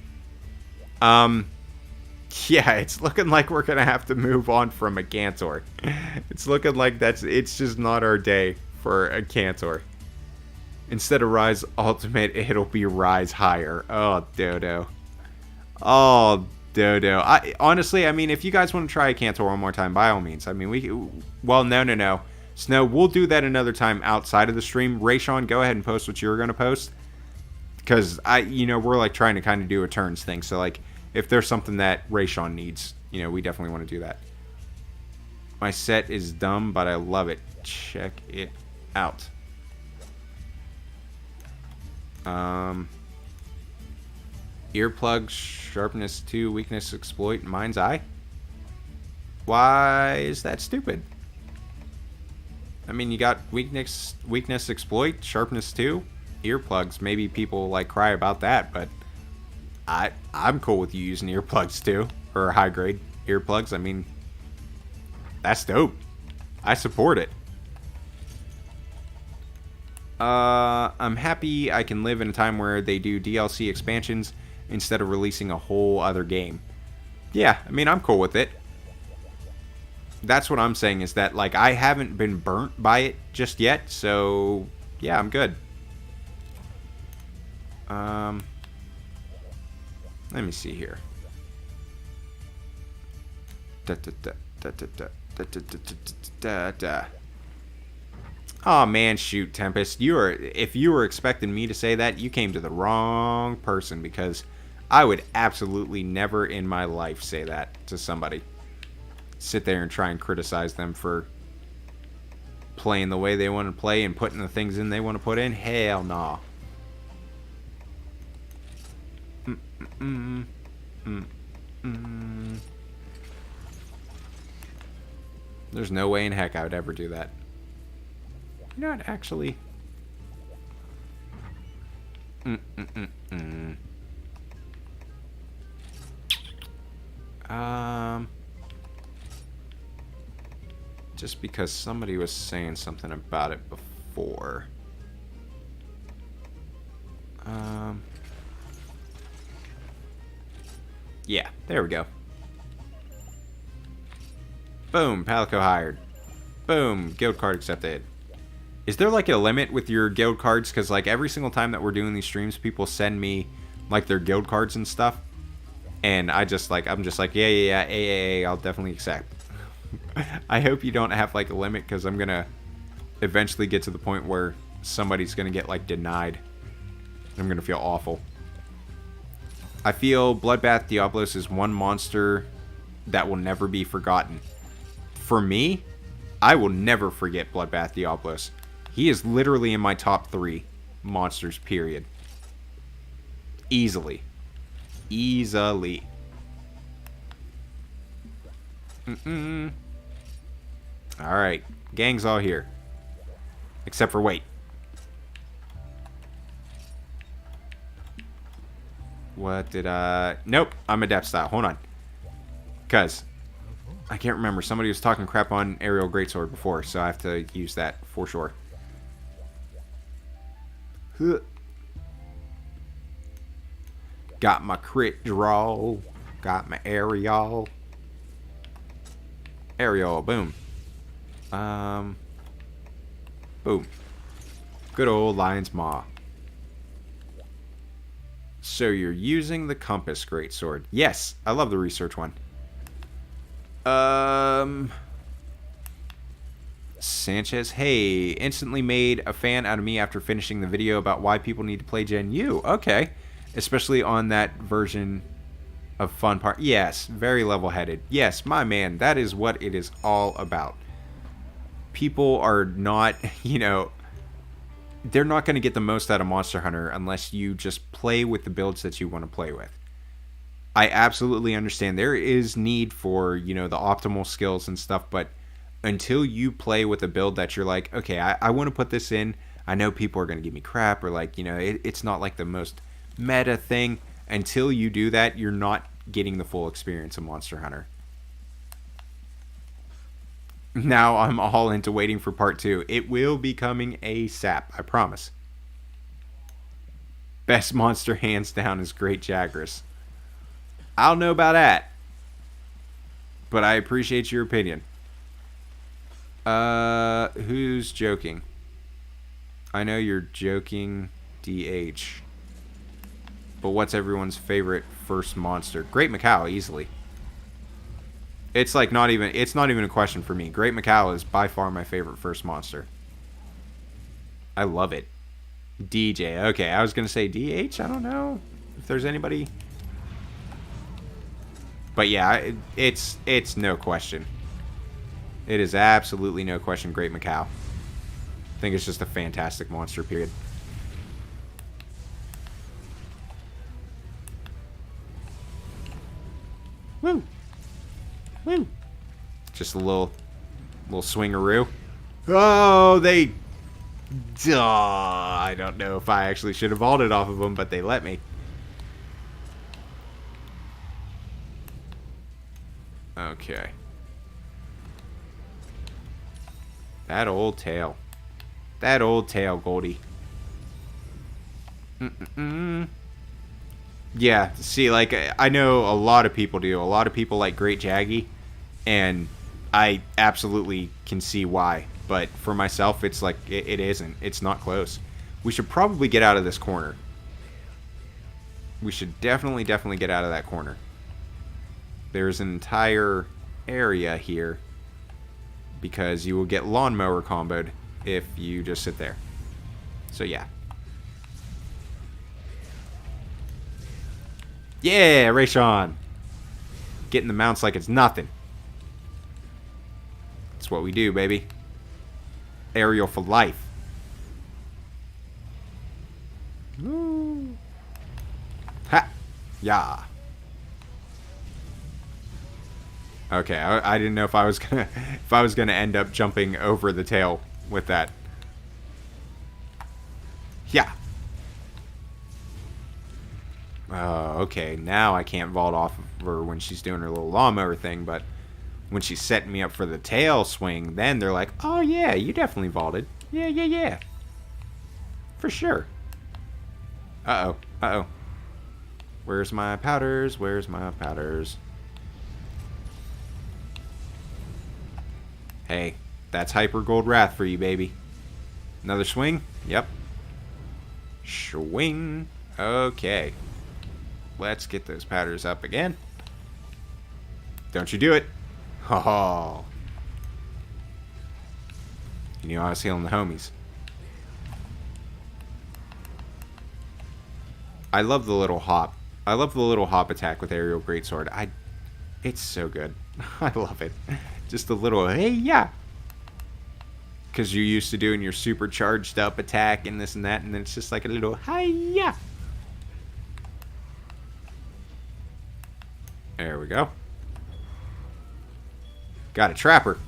Yeah, it's looking like we're gonna have to move on from a Cantor. It's looking like it's just not our day for a Cantor. Instead of Rise Ultimate, it'll be Rise Higher. Oh, Dodo. Oh, Dodo. Honestly, I mean, if you guys want to try a Cantor one more time, by all means. I mean, well, no. Snow, we'll do that another time outside of the stream. Rayshawn, go ahead and post what you were gonna post. Because we're like trying to kind of do a turns thing. So like, if there's something that Rayshawn needs, we definitely want to do that. My set is dumb, but I love it. Check it out. Earplugs, sharpness 2, weakness exploit, mind's eye. Why is that stupid? I mean, you got weakness exploit, sharpness 2, earplugs. Maybe people like cry about that, but I'm cool with you using earplugs too, or high grade earplugs. I mean, that's dope. I support it. I'm happy I can live in a time where they do DLC expansions instead of releasing a whole other game. Yeah, I mean, I'm cool with it. That's what I'm saying, is that like I haven't been burnt by it just yet, so yeah, I'm good. Let me see here. Oh man, shoot, Tempest. If you were expecting me to say that, you came to the wrong person, because I would absolutely never in my life say that to somebody. Sit there and try and criticize them for playing the way they want to play and putting the things in they want to put in. Hell no. There's no way in heck I would ever do that. You know what, actually? Just because somebody was saying something about it before. Yeah, there we go. Boom, Palico hired. Boom, guild card accepted. Is there like a limit with your guild cards? Because like every single time that we're doing these streams, people send me like their guild cards and stuff. And I'm just like, yeah, I'll definitely accept. I hope you don't have like a limit, because I'm going to eventually get to the point where somebody's going to get like denied. I'm going to feel awful. I feel Bloodbath Diablos is one monster that will never be forgotten. For me, I will never forget Bloodbath Diablos. He is literally in my top 3 monsters, period. Easily. Easily. Alright. Gang's all here. Except for wait. What did I... Nope. I'm adept style. Hold on. Because I can't remember. Somebody was talking crap on Aerial Greatsword before, so I have to use that for sure. Got my crit draw. Got my aerial. Aerial, boom. Boom. Good old Lion's Maw. So you're using the Compass Greatsword. Yes, I love the research one. Sanchez, hey, instantly made a fan out of me after finishing the video about why people need to play Gen U. Okay. Especially on that version of fun part. Yes, very level-headed. Yes, my man, that is what it is all about. People are not, they're not going to get the most out of Monster Hunter unless you just play with the builds that you want to play with. I absolutely understand there is need for, the optimal skills and stuff, but until you play with a build that you're like, okay, I want to put this in. I know people are going to give me crap, or like, you know, it's not like the most meta thing. Until you do that, you're not getting the full experience of Monster Hunter. Now I'm all into waiting for part 2. It will be coming ASAP, I promise. Best monster hands down is Great Jagras. I don't know about that, but I appreciate your opinion. Who's joking? I know you're joking, DH. But what's everyone's favorite first monster? Great Macau, easily. It's like not even a question for me. Great Macau is by far my favorite first monster. I love it. DJ. Okay, I was going to say DH. I don't know if there's anybody. But yeah, it's no question. It is absolutely no question Great Macau. I think it's just a fantastic monster, period. Woo! Woo! Just a little swingaroo. Oh, they... Duh, I don't know if I actually should have vaulted off of them, but they let me. Okay. That old tail. That old tail, Goldie. Yeah, see, like, I know a lot of people do. A lot of people like Great Jaggy, and I absolutely can see why. But for myself, it's like, it isn't. It's not close. We should probably get out of this corner. We should definitely get out of that corner. There's an entire area here, because you will get lawnmower comboed if you just sit there. So, yeah. Yeah, Rayshawn. Getting the mounts like it's nothing. That's what we do, baby. Aerial for life. Woo. Ha! Yeah. Okay, I didn't know if I was gonna end up jumping over the tail with that. Yeah. Oh, okay. Now I can't vault off of her when she's doing her little lawnmower thing, but when she's setting me up for the tail swing, then they're like, oh yeah, you definitely vaulted. Yeah. For sure. Uh-oh. Where's my powders? Hey, that's Hyper Gold Wrath for you, baby. Another swing? Yep. Swing. Okay. Let's get those powders up again. Don't you do it. Oh. You knew I was healing the homies. I love the little hop. I love the little hop attack with Aerial Greatsword. It's so good. I love it. Just a little, hey, yeah. Because you're used to doing your supercharged up attack and this and that, and then it's just like a little, hi, yeah. There we go. Got a trapper.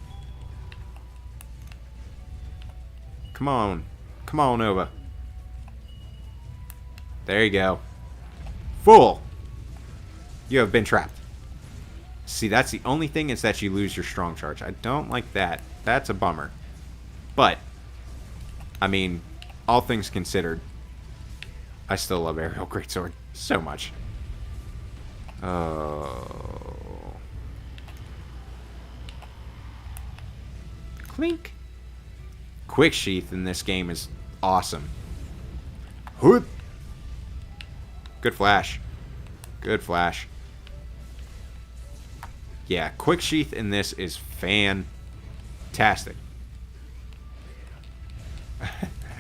Come on. Come on over. There you go. Fool! You have been trapped. See, that's the only thing, is that you lose your strong charge. I don't like that. That's a bummer. But, I mean, all things considered, I still love Aerial Greatsword so much. Oh. Clink. Quick Sheath in this game is awesome. Whoop. Good flash. Good flash. Yeah, Quick Sheath in this is fantastic.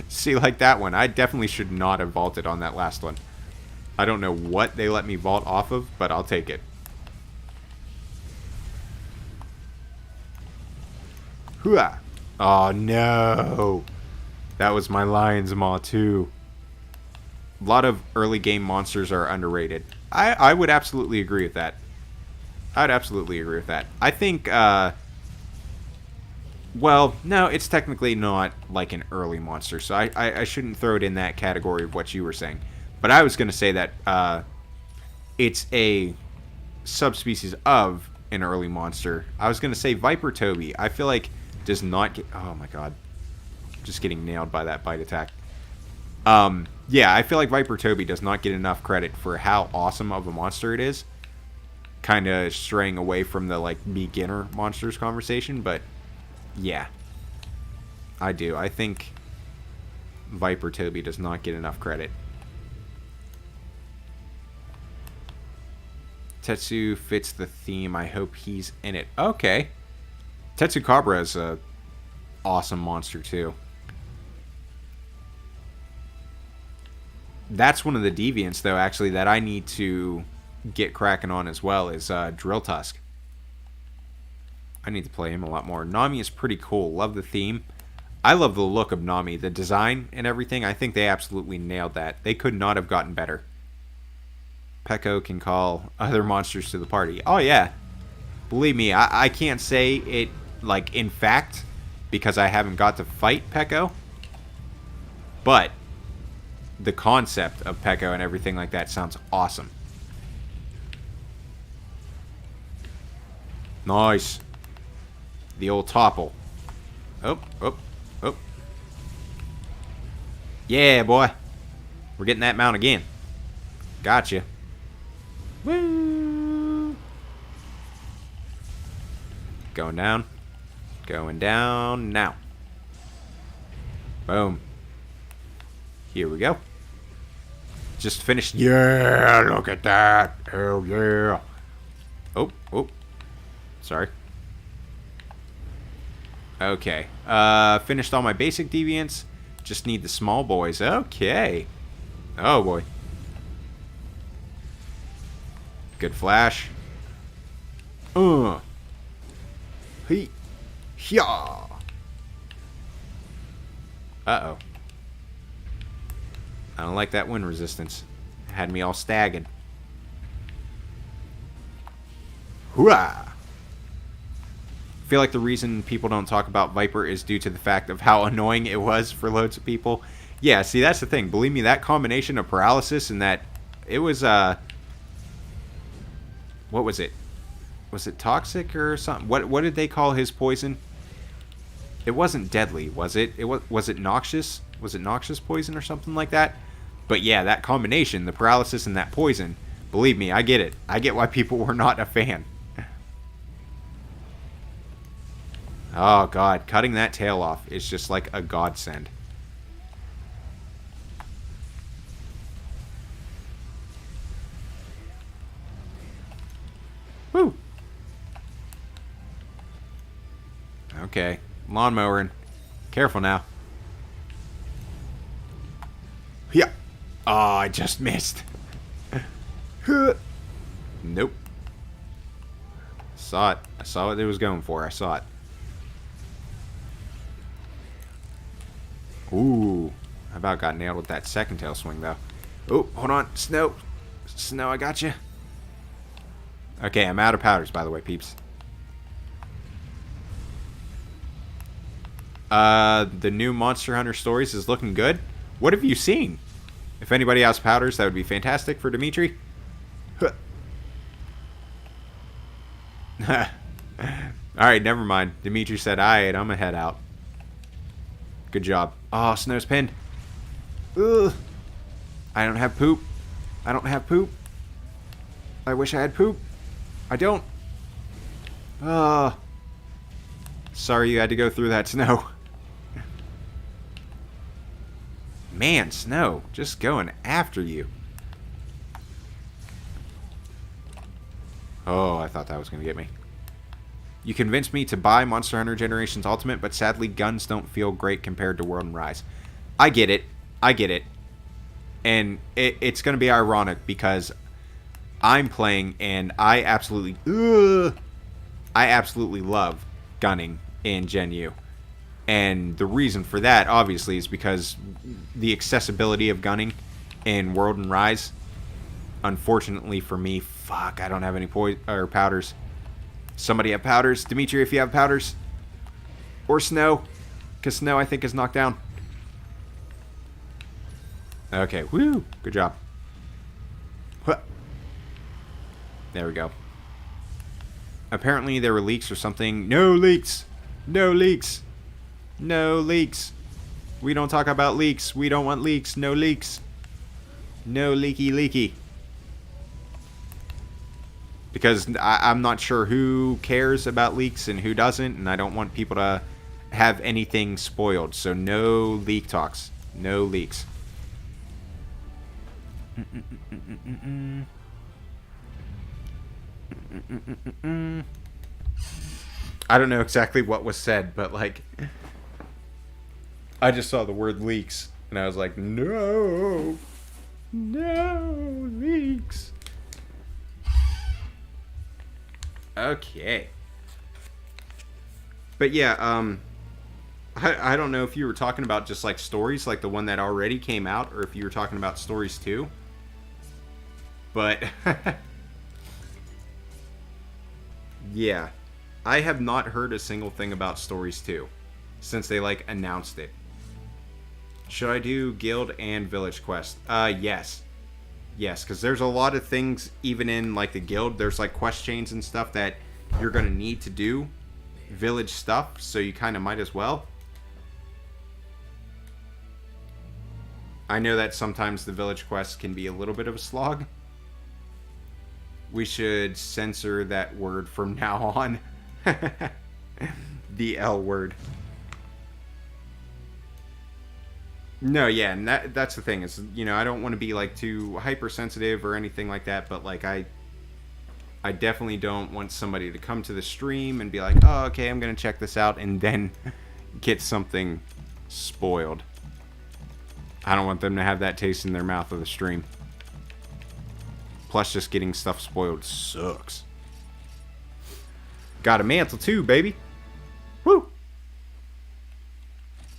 See, like that one, I definitely should not have vaulted on that last one. I don't know what they let me vault off of, but I'll take it. Hooah! Oh no! That was my Lion's Maw too. A lot of early game monsters are underrated. I would absolutely agree with that. I'd absolutely agree with that. I think Well, no, it's technically not like an early monster, so I shouldn't throw it in that category of what you were saying. But I was going to say that it's a subspecies of an early monster. I was going to say Viper Toby. I feel like does not get... Oh my god. Just getting nailed by that bite attack. Yeah, I feel like Viper Toby does not get enough credit for how awesome of a monster it is. Kind of straying away from the, like, beginner monsters conversation, but yeah. I do. I think Viper Toby does not get enough credit. Tetsu fits the theme. I hope he's in it. Okay. Tetsukabra is a awesome monster, too. That's one of the deviants, though, actually, that I need to get cracking on as well, is Drill Tusk. I need to play him a lot more. Nami is pretty cool. Love the theme. I love the look of Nami. The design and everything, I think they absolutely nailed that. They could not have gotten better. Peko can call other monsters to the party. Oh, yeah. Believe me, I can't say it, like, in fact, because I haven't got to fight Peko. But the concept of Peko and everything like that sounds awesome. Nice. The old topple. Oh, oh, oh. Yeah, boy. We're getting that mount again. Gotcha. Woo! Going down. Going down now. Boom. Here we go. Just finished. Yeah, look at that. Hell yeah. Oh, oh. Sorry. Okay. Finished all my basic deviants. Just need the small boys. Okay. Oh, boy. Good flash. He. Yeah. Uh-oh. I don't like that wind resistance. It had me all stagging. Hoorah! I feel like the reason people don't talk about Viper is due to the fact of how annoying it was for loads of people. Yeah, see, that's the thing. Believe me, that combination of paralysis and that... It was, what was it? Was it toxic or something? What did they call his poison? It wasn't deadly, was it? Was it noxious? Was it noxious poison or something like that? But yeah, that combination, the paralysis and that poison, believe me, I get it. I get why people were not a fan. Oh god, cutting that tail off is just like a godsend. Woo! Okay, lawnmowering. Careful now. Yeah. Oh, I just missed. Nope. Saw it. I saw what it was going for. I saw it. Ooh. I about got nailed with that second tail swing, though. Oh, hold on. Snow. Snow, I got you. Okay, I'm out of powders, by the way, peeps. The new Monster Hunter Stories is looking good. What have you seen? If anybody has powders, that would be fantastic for Dimitri. Alright, never mind. Dimitri said, alright, I'm gonna head out. Good job. Oh, Snow's pinned. Ugh. I don't have poop. I don't have poop. I wish I had poop. I don't. Sorry you had to go through that, Snow. Man, Snow, just going after you. Oh, I thought that was going to get me. You convinced me to buy Monster Hunter Generations Ultimate, but sadly guns don't feel great compared to World and Rise. I get it. I get it. And it's going to be ironic because I'm playing and I absolutely love gunning in Gen U. And the reason for that, obviously, is because the accessibility of gunning in World and Rise, unfortunately for me, fuck, I don't have any powders. Somebody have powders? Dimitri, if you have powders. Or Snow. Because Snow, I think, is knocked down. Okay, woo. Good job. Huh. There we go. Apparently there were leaks or something. No leaks. No leaks. No leaks. We don't talk about leaks. We don't want leaks. No leaks. No leaky. Because I'm not sure who cares about leaks and who doesn't, and I don't want people to have anything spoiled. So no leak talks. No leaks. I don't know exactly what was said, but like, I just saw the word leaks, and I was like, no leaks. Okay. But yeah, I don't know if you were talking about just like stories like the one that already came out, or if you were talking about stories too. But yeah, I have not heard a single thing about stories 2 since they like announced it. Should I do guild and village quest? Yes, because there's a lot of things even in like the guild. There's like quest chains and stuff that you're gonna need to do village stuff, so you kind of might as well. I know that sometimes the village quests can be a little bit of a slog. We should censor that word from now on. The L word. No, yeah, and that's the thing. Is, you know, I don't want to be like too hypersensitive or anything like that, but like I definitely don't want somebody to come to the stream and be like, "Oh, okay, I'm going to check this out," and then get something spoiled. I don't want them to have that taste in their mouth of the stream. Plus, just getting stuff spoiled sucks. Got a mantle too, baby. Woo!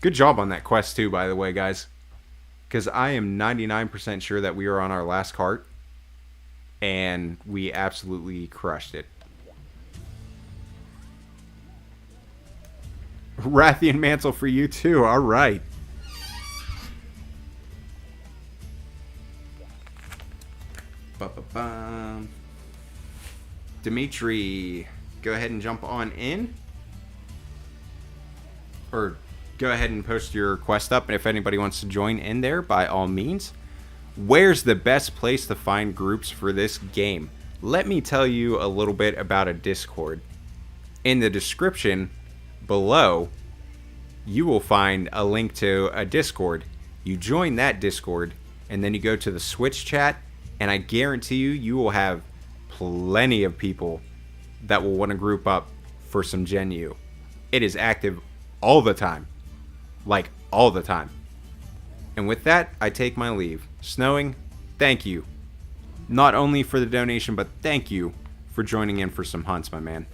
Good job on that quest too, by the way, guys. Because I am 99% sure that we are on our last cart. And we absolutely crushed it. Rathian mantle for you too, alright. Dimitri, go ahead and jump on in. Or go ahead and post your quest up. And if anybody wants to join in there, by all means. Where's the best place to find groups for this game? Let me tell you a little bit about a Discord. In the description below, you will find a link to a Discord. You join that Discord, and then you go to the Switch chat, and I guarantee you, you will have plenty of people that will want to group up for some Gen U. It is active all the time. Like, all the time. And with that, I take my leave. Snowing, thank you. Not only for the donation, but thank you for joining in for some hunts, my man.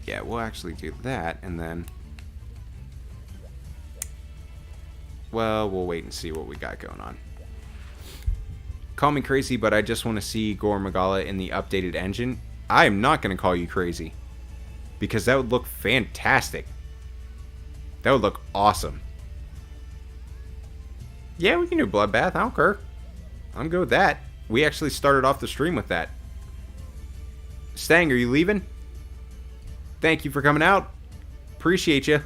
Yeah, we'll actually do that, and then... Well, we'll wait and see what we got going on. Call me crazy, but I just want to see Gore Magala in the updated engine. I am not going to call you crazy. Because that would look fantastic. That would look awesome. Yeah, we can do Bloodbath. I don't care. I'm good with that. We actually started off the stream with that. Stang, are you leaving? Thank you for coming out. Appreciate you.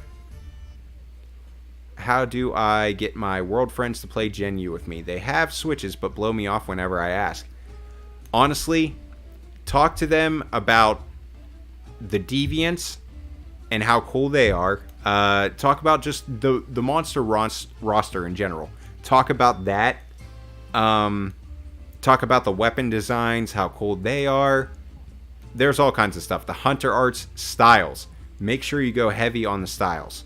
How do I get my world friends to play Gen U with me? They have Switches, but blow me off whenever I ask. Honestly, talk to them about the Deviants and how cool they are. Talk about just the monster roster in general. Talk about that. Talk about the weapon designs, how cool they are. There's all kinds of stuff. The hunter arts, styles. Make sure you go heavy on the styles.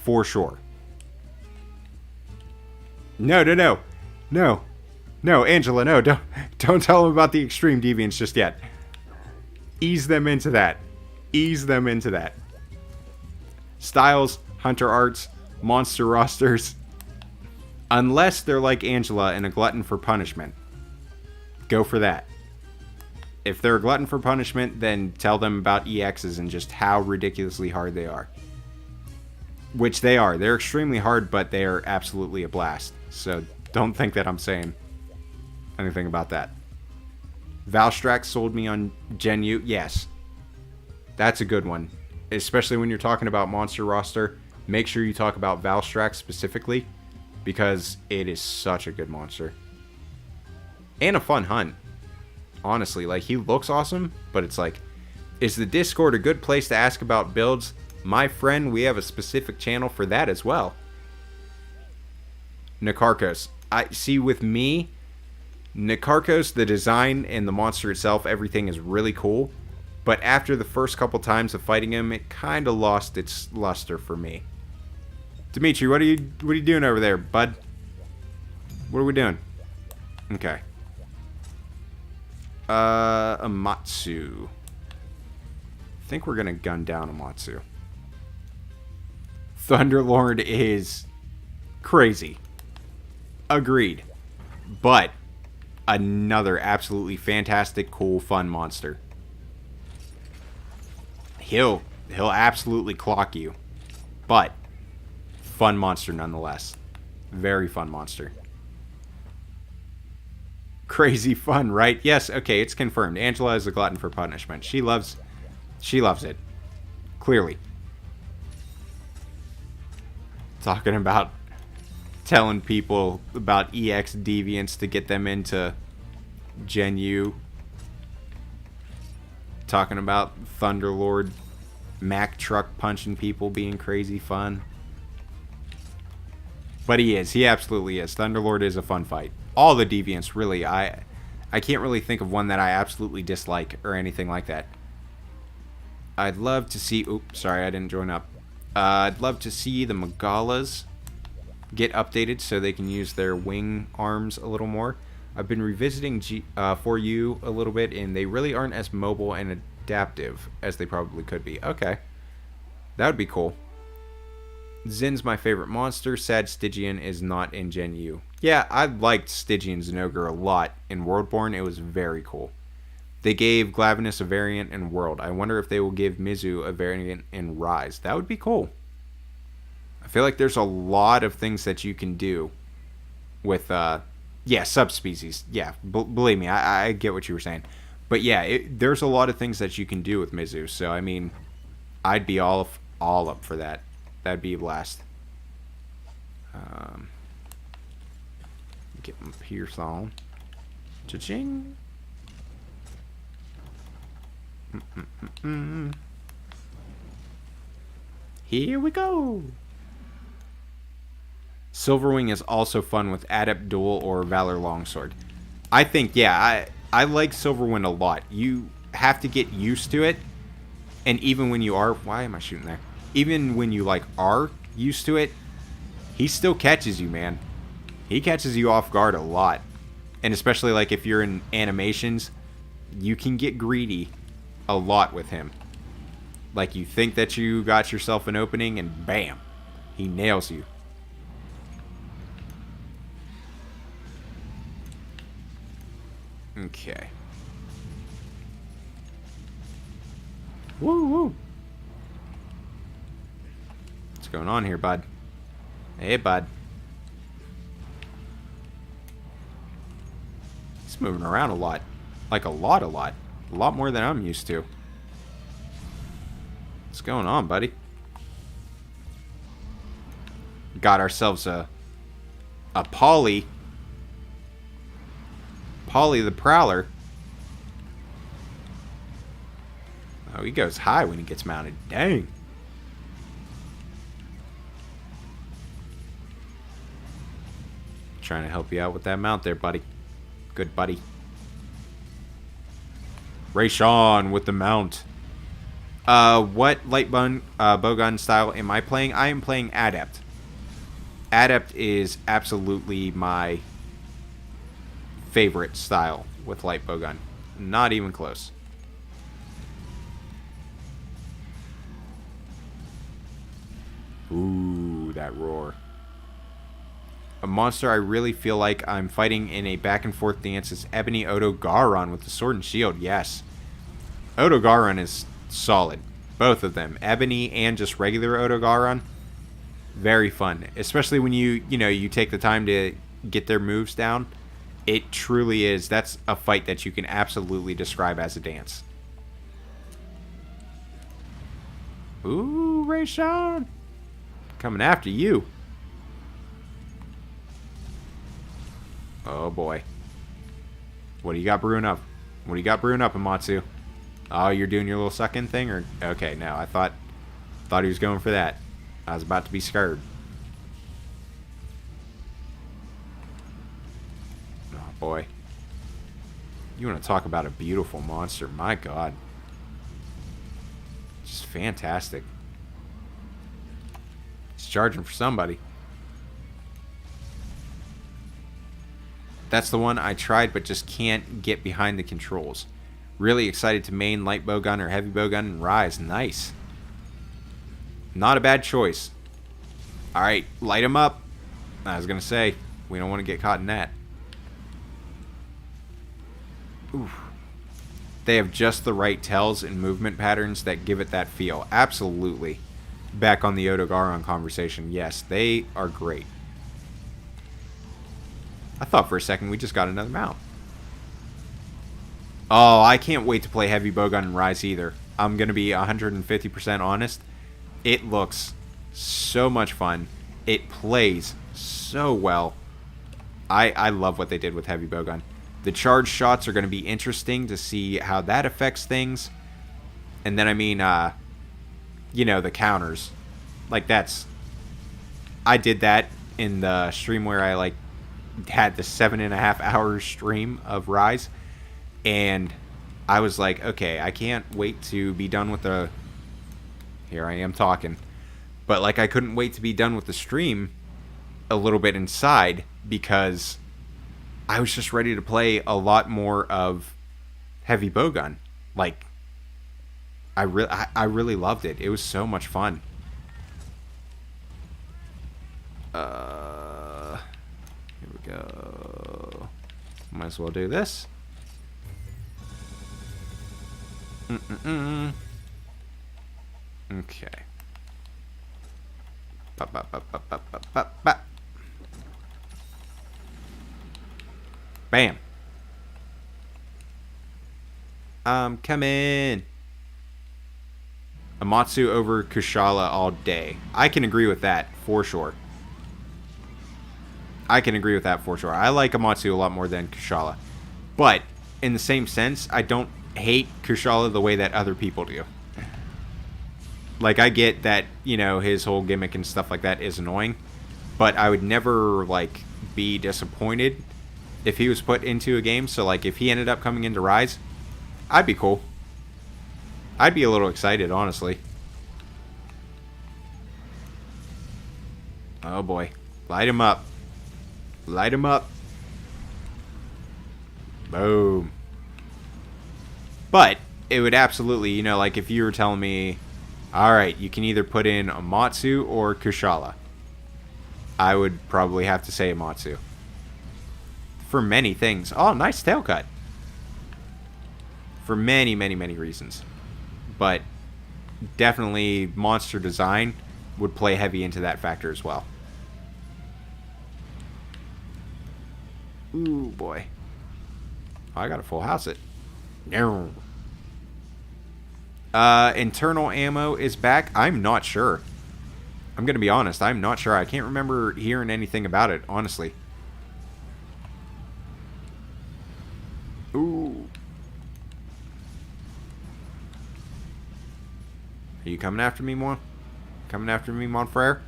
For sure. No, Angela, no, don't tell them about the extreme deviants just yet. Ease them into that. Styles, hunter arts, monster rosters, Unless they're like Angela and a glutton for punishment. Go for that. If they're a glutton for punishment, then tell them about EXs and just how ridiculously hard they are. Which they are. They're extremely hard, but they are absolutely a blast. So don't think that I'm saying anything about that. Valstrax sold me on Gen U. Yes. That's a good one. Especially when you're talking about monster roster. Make sure you talk about Valstrax specifically. Because it is such a good monster. And a fun hunt. Honestly, like, he looks awesome, but it's like, is the Discord a good place to ask about builds? My friend, we have a specific channel for that as well. Nikarkos. I see with me, Nikarkos, the design and the monster itself, everything is really cool. But after the first couple times of fighting him, it kind of lost its luster for me. Dimitri, what are you doing over there, bud? What are we doing? Okay. Amatsu. I think we're gonna gun down Amatsu. Thunderlord is crazy. Agreed. But another absolutely fantastic, cool, fun monster. He'll absolutely clock you. But fun monster nonetheless. Very fun monster. Crazy fun, right? Yes, okay, it's confirmed. Angela is a glutton for punishment. She loves it. Clearly. Talking about telling people about EX deviants to get them into Gen U. Talking about Thunderlord Mack truck punching people being crazy fun. But he is. He absolutely is. Thunderlord is a fun fight. All the deviants, really. I can't really think of one that I absolutely dislike or anything like that. I'd love to see... Oops, sorry, I didn't join up. I'd love to see the Magalas get updated so they can use their wing arms a little more. I've been revisiting 4U a little bit, and they really aren't as mobile and adaptive as they probably could be. Okay. That would be cool. Zin's my favorite monster. Sad Stygian is not in Gen U. Yeah, I liked Stygian Zinogre a lot in Worldborn. It was very cool. They gave Glavenus a variant in World. I wonder if they will give Mizu a variant in Rise. That would be cool. I feel like there's a lot of things that you can do with, yeah, subspecies. Yeah, believe me, I get what you were saying. But yeah, there's a lot of things that you can do with Mizu. So, I mean, I'd be all up for that. That'd be a blast. Get my Pierce on. Cha-ching. Here we go. Silverwing is also fun with Adept Duel or Valor Longsword. I think, yeah, I like Silverwing a lot. You have to get used to it. And even when you are... Why am I shooting there? Even when you, like, are used to it, he still catches you, man. He catches you off guard a lot. And especially, like, if you're in animations, you can get greedy a lot with him. Like, you think that you got yourself an opening, and bam, he nails you. Okay. Woo woo. What's going on here, bud? Hey, bud. He's moving around a lot. Like a lot. A lot more than I'm used to. What's going on, buddy? Got ourselves a Polly. Polly the Prowler. Oh, he goes high when he gets mounted. Dang. Trying to help you out with that mount there, buddy. Good buddy. Rayshawn with the mount. What light bowgun style am I playing? I am playing Adept. Adept is absolutely my favorite style with light bowgun. Not even close. Ooh, that roar. A monster I really feel like I'm fighting in a back and forth dance is Ebony Odogaron with the sword and shield. Yes. Odogaron is solid. Both of them. Ebony and just regular Odogaron. Very fun. Especially when you take the time to get their moves down. It truly is. That's a fight that you can absolutely describe as a dance. Ooh, Rayshawn. Coming after you. Oh, boy. What do you got brewing up? What do you got brewing up, Amatsu? Oh, you're doing your little suck-in thing? Or okay, no, I thought he was going for that. I was about to be scared. Oh, boy. You want to talk about a beautiful monster. My God. Just fantastic. He's charging for somebody. That's the one I tried but just can't get behind the controls. Really excited to main light bowgun or heavy bowgun and Rise. Nice. Not a bad choice. Alright, light him up. I was going to say, we don't want to get caught in that. Oof. They have just the right tells and movement patterns that give it that feel. Absolutely. Back on the Odogaron conversation. Yes, they are great. I thought for a second we just got another mount. Oh, I can't wait to play Heavy Bowgun and Rise either. I'm going to be 150% honest. It looks so much fun. It plays so well. I love what they did with Heavy Bowgun. The charge shots are going to be interesting to see how that affects things. And then, I mean, the counters. Like, I did that in the stream where I, had the 7.5 hour stream of Rise. And I was like, okay, I can't wait to be done with the... Here I am talking. But, I couldn't wait to be done with the stream a little bit inside because I was just ready to play a lot more of Heavy Bowgun. I really loved it. It was so much fun. Here we go. Might as well do this. Okay. Bam. I'm coming. Amatsu over Kushala all day. I can agree with that, for sure. I like Amatsu a lot more than Kushala. But, in the same sense, I don't hate Kushala the way that other people do. I get that, his whole gimmick and stuff like that is annoying. But I would never, be disappointed if he was put into a game. So, if he ended up coming into Rise, I'd be cool. I'd be a little excited, honestly. Oh, boy. Light him up. Light him up. Boom. But it would absolutely, if you were telling me, alright, you can either put in Amatsu or Kushala, I would probably have to say Amatsu. For many things. Oh, nice tail cut. For many, many, many reasons. But definitely monster design would play heavy into that factor as well. Ooh, boy. Oh, I got a full house it. No. Internal ammo is back. I'm not sure. I'm going to be honest. I'm not sure. I can't remember hearing anything about it, honestly. Ooh. Are you coming after me, Mon? Coming after me, Mon Frere?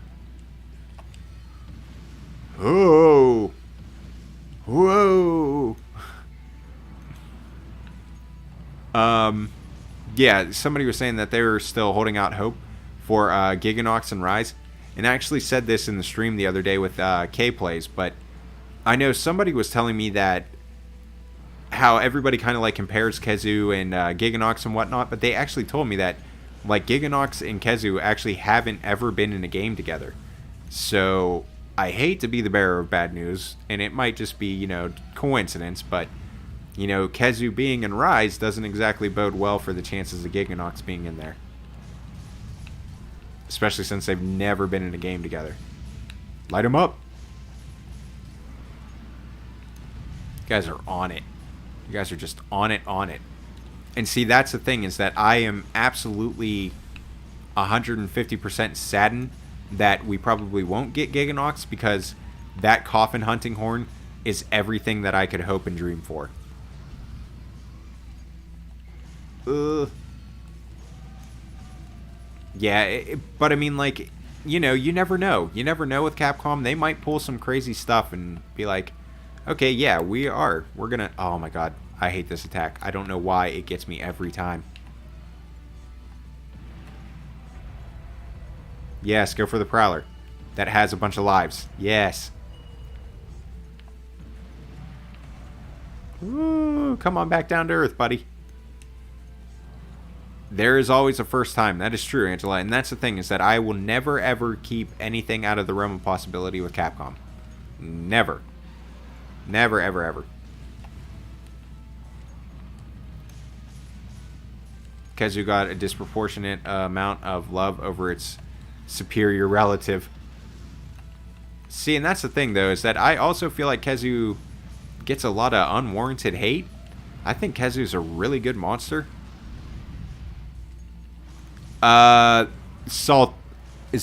Oh. Whoa. Yeah, somebody was saying that they were still holding out hope for Giganox and Rise. And I actually said this in the stream the other day with K-Plays, but I know somebody was telling me that how everybody kind of compares Kezu and Giganox and whatnot, but they actually told me that Giganox and Kezu actually haven't ever been in a game together. So I hate to be the bearer of bad news, and it might just be, you know, coincidence, but, you know, Kezu being in Rise doesn't exactly bode well for the chances of Giganox being in there. Especially since they've never been in a game together. Light them up. You guys are on it. You guys are just on it, on it. And see, that's the thing, is that I am absolutely 150% saddened that we probably won't get Giganox, because that coffin hunting horn is everything that I could hope and dream for. Yeah, but I mean, like, you know, you never know. You never know with Capcom. They might pull some crazy stuff and be like, okay, yeah, we're gonna... Oh my god, I hate this attack. I don't know why it gets me every time. Yes, go for the Prowler. That has a bunch of lives. Yes. Ooh, come on back down to earth, buddy. There is always a first time. That is true, Angela. And that's the thing, is that I will never, ever keep anything out of the realm of possibility with Capcom. Never. Never, ever, ever. Kezu got a disproportionate amount of love over its superior relative. See, and that's the thing, though, is that I also feel like Kezu gets a lot of unwarranted hate. I think Kezu's a really good monster. Is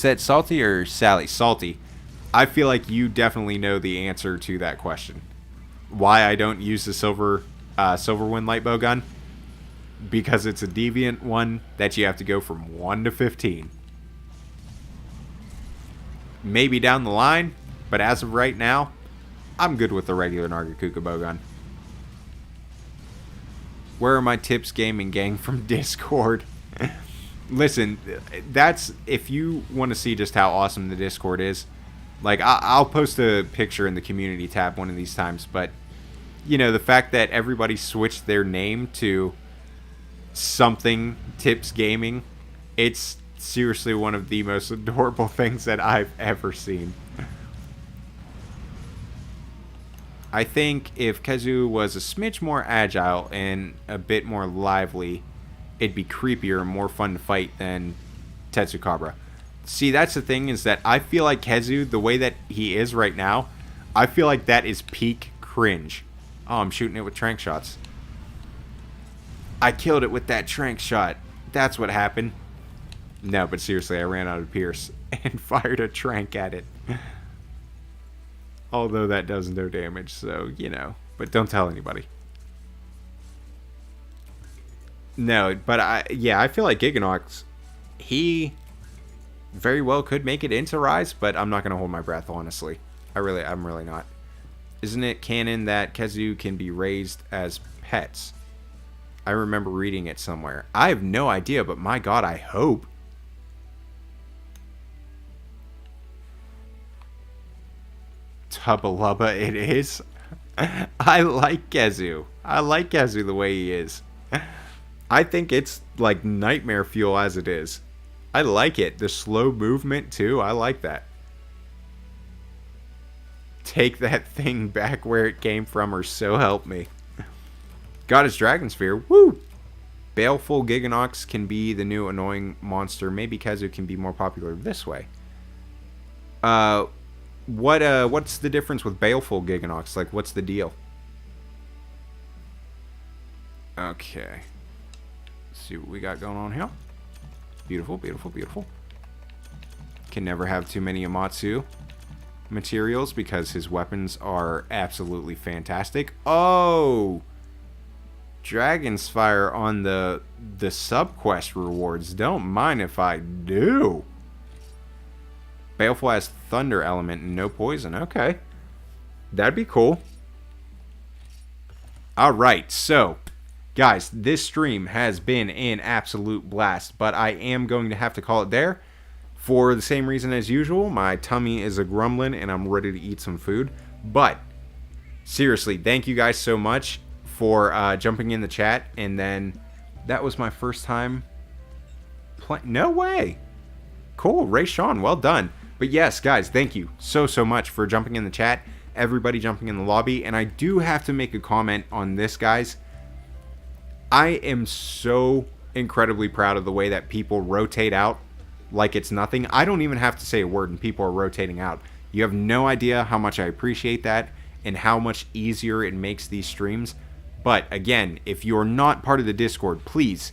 that Salty or Sally? Salty. I feel like you definitely know the answer to that question. Why I don't use the Silverwind Lightbow gun? Because it's a Deviant one that you have to go from 1 to 15. Maybe down the line, but as of right now, I'm good with the regular Nargacuga bowgun. Where are my tips, gaming gang, from Discord? Listen, that's, if you want to see just how awesome the Discord is, like, I'll post a picture in the community tab one of these times, but, you know, the fact that everybody switched their name to something tips gaming, it's seriously one of the most adorable things that I've ever seen. I think if Kezu was a smidge more agile and a bit more lively, it'd be creepier and more fun to fight than Tetsukabra. See, that's the thing, is that I feel like Kezu, the way that he is right now, I feel like that is peak cringe. Oh, I'm shooting it with trank shots. I killed it with that trank shot. That's what happened. No, but seriously, I ran out of Pierce and fired a trank at it. Although that does no damage, so, you know. But don't tell anybody. No, but I feel like Giganox, he very well could make it into Rise, but I'm not going to hold my breath, honestly. I'm really not. Isn't it canon that Kezu can be raised as pets? I remember reading it somewhere. I have no idea, but my god, I hope. Tubba Lubba it is. I like Kezu. I like Kezu the way he is. I think it's like nightmare fuel as it is. I like it. The slow movement too. I like that. Take that thing back where it came from, or so help me. Got his Dragon Sphere. Woo! Baleful Giganox can be the new annoying monster. Maybe Kezu can be more popular this way. What's the difference with Baleful Giganox? Like, what's the deal? Okay. Let's see what we got going on here. Beautiful, beautiful, beautiful. Can never have too many Amatsu materials because his weapons are absolutely fantastic. Oh! Dragon's Fire on the sub-quest rewards. Don't mind if I do. Baleful has Thunder Element and no poison. Okay. That'd be cool. Alright, so, guys, this stream has been an absolute blast, but I am going to have to call it there. For the same reason as usual, my tummy is a grumbling and I'm ready to eat some food. But, seriously, thank you guys so much for jumping in the chat. And then, that was my first time playing. No way! Cool, Ray Sean, well done. But yes, guys, thank you so much for jumping in the chat, everybody jumping in the lobby. And I do have to make a comment on this, guys. I am so incredibly proud of the way that people rotate out like it's nothing. I don't even have to say a word and people are rotating out. You have no idea how much I appreciate that and how much easier it makes these streams. But again, if you're not part of the Discord, please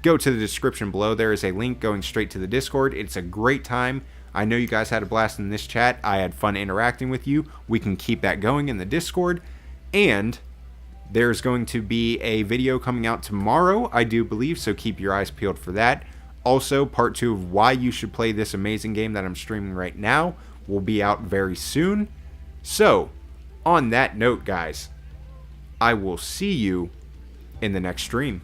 go to the description below. There is a link going straight to the Discord. It's a great time. I know you guys had a blast in this chat. I had fun interacting with you. We can keep that going in the Discord. And there's going to be a video coming out tomorrow, I do believe, so keep your eyes peeled for that. Also, part 2 of why you should play this amazing game that I'm streaming right now will be out very soon. So, on that note, guys, I will see you in the next stream.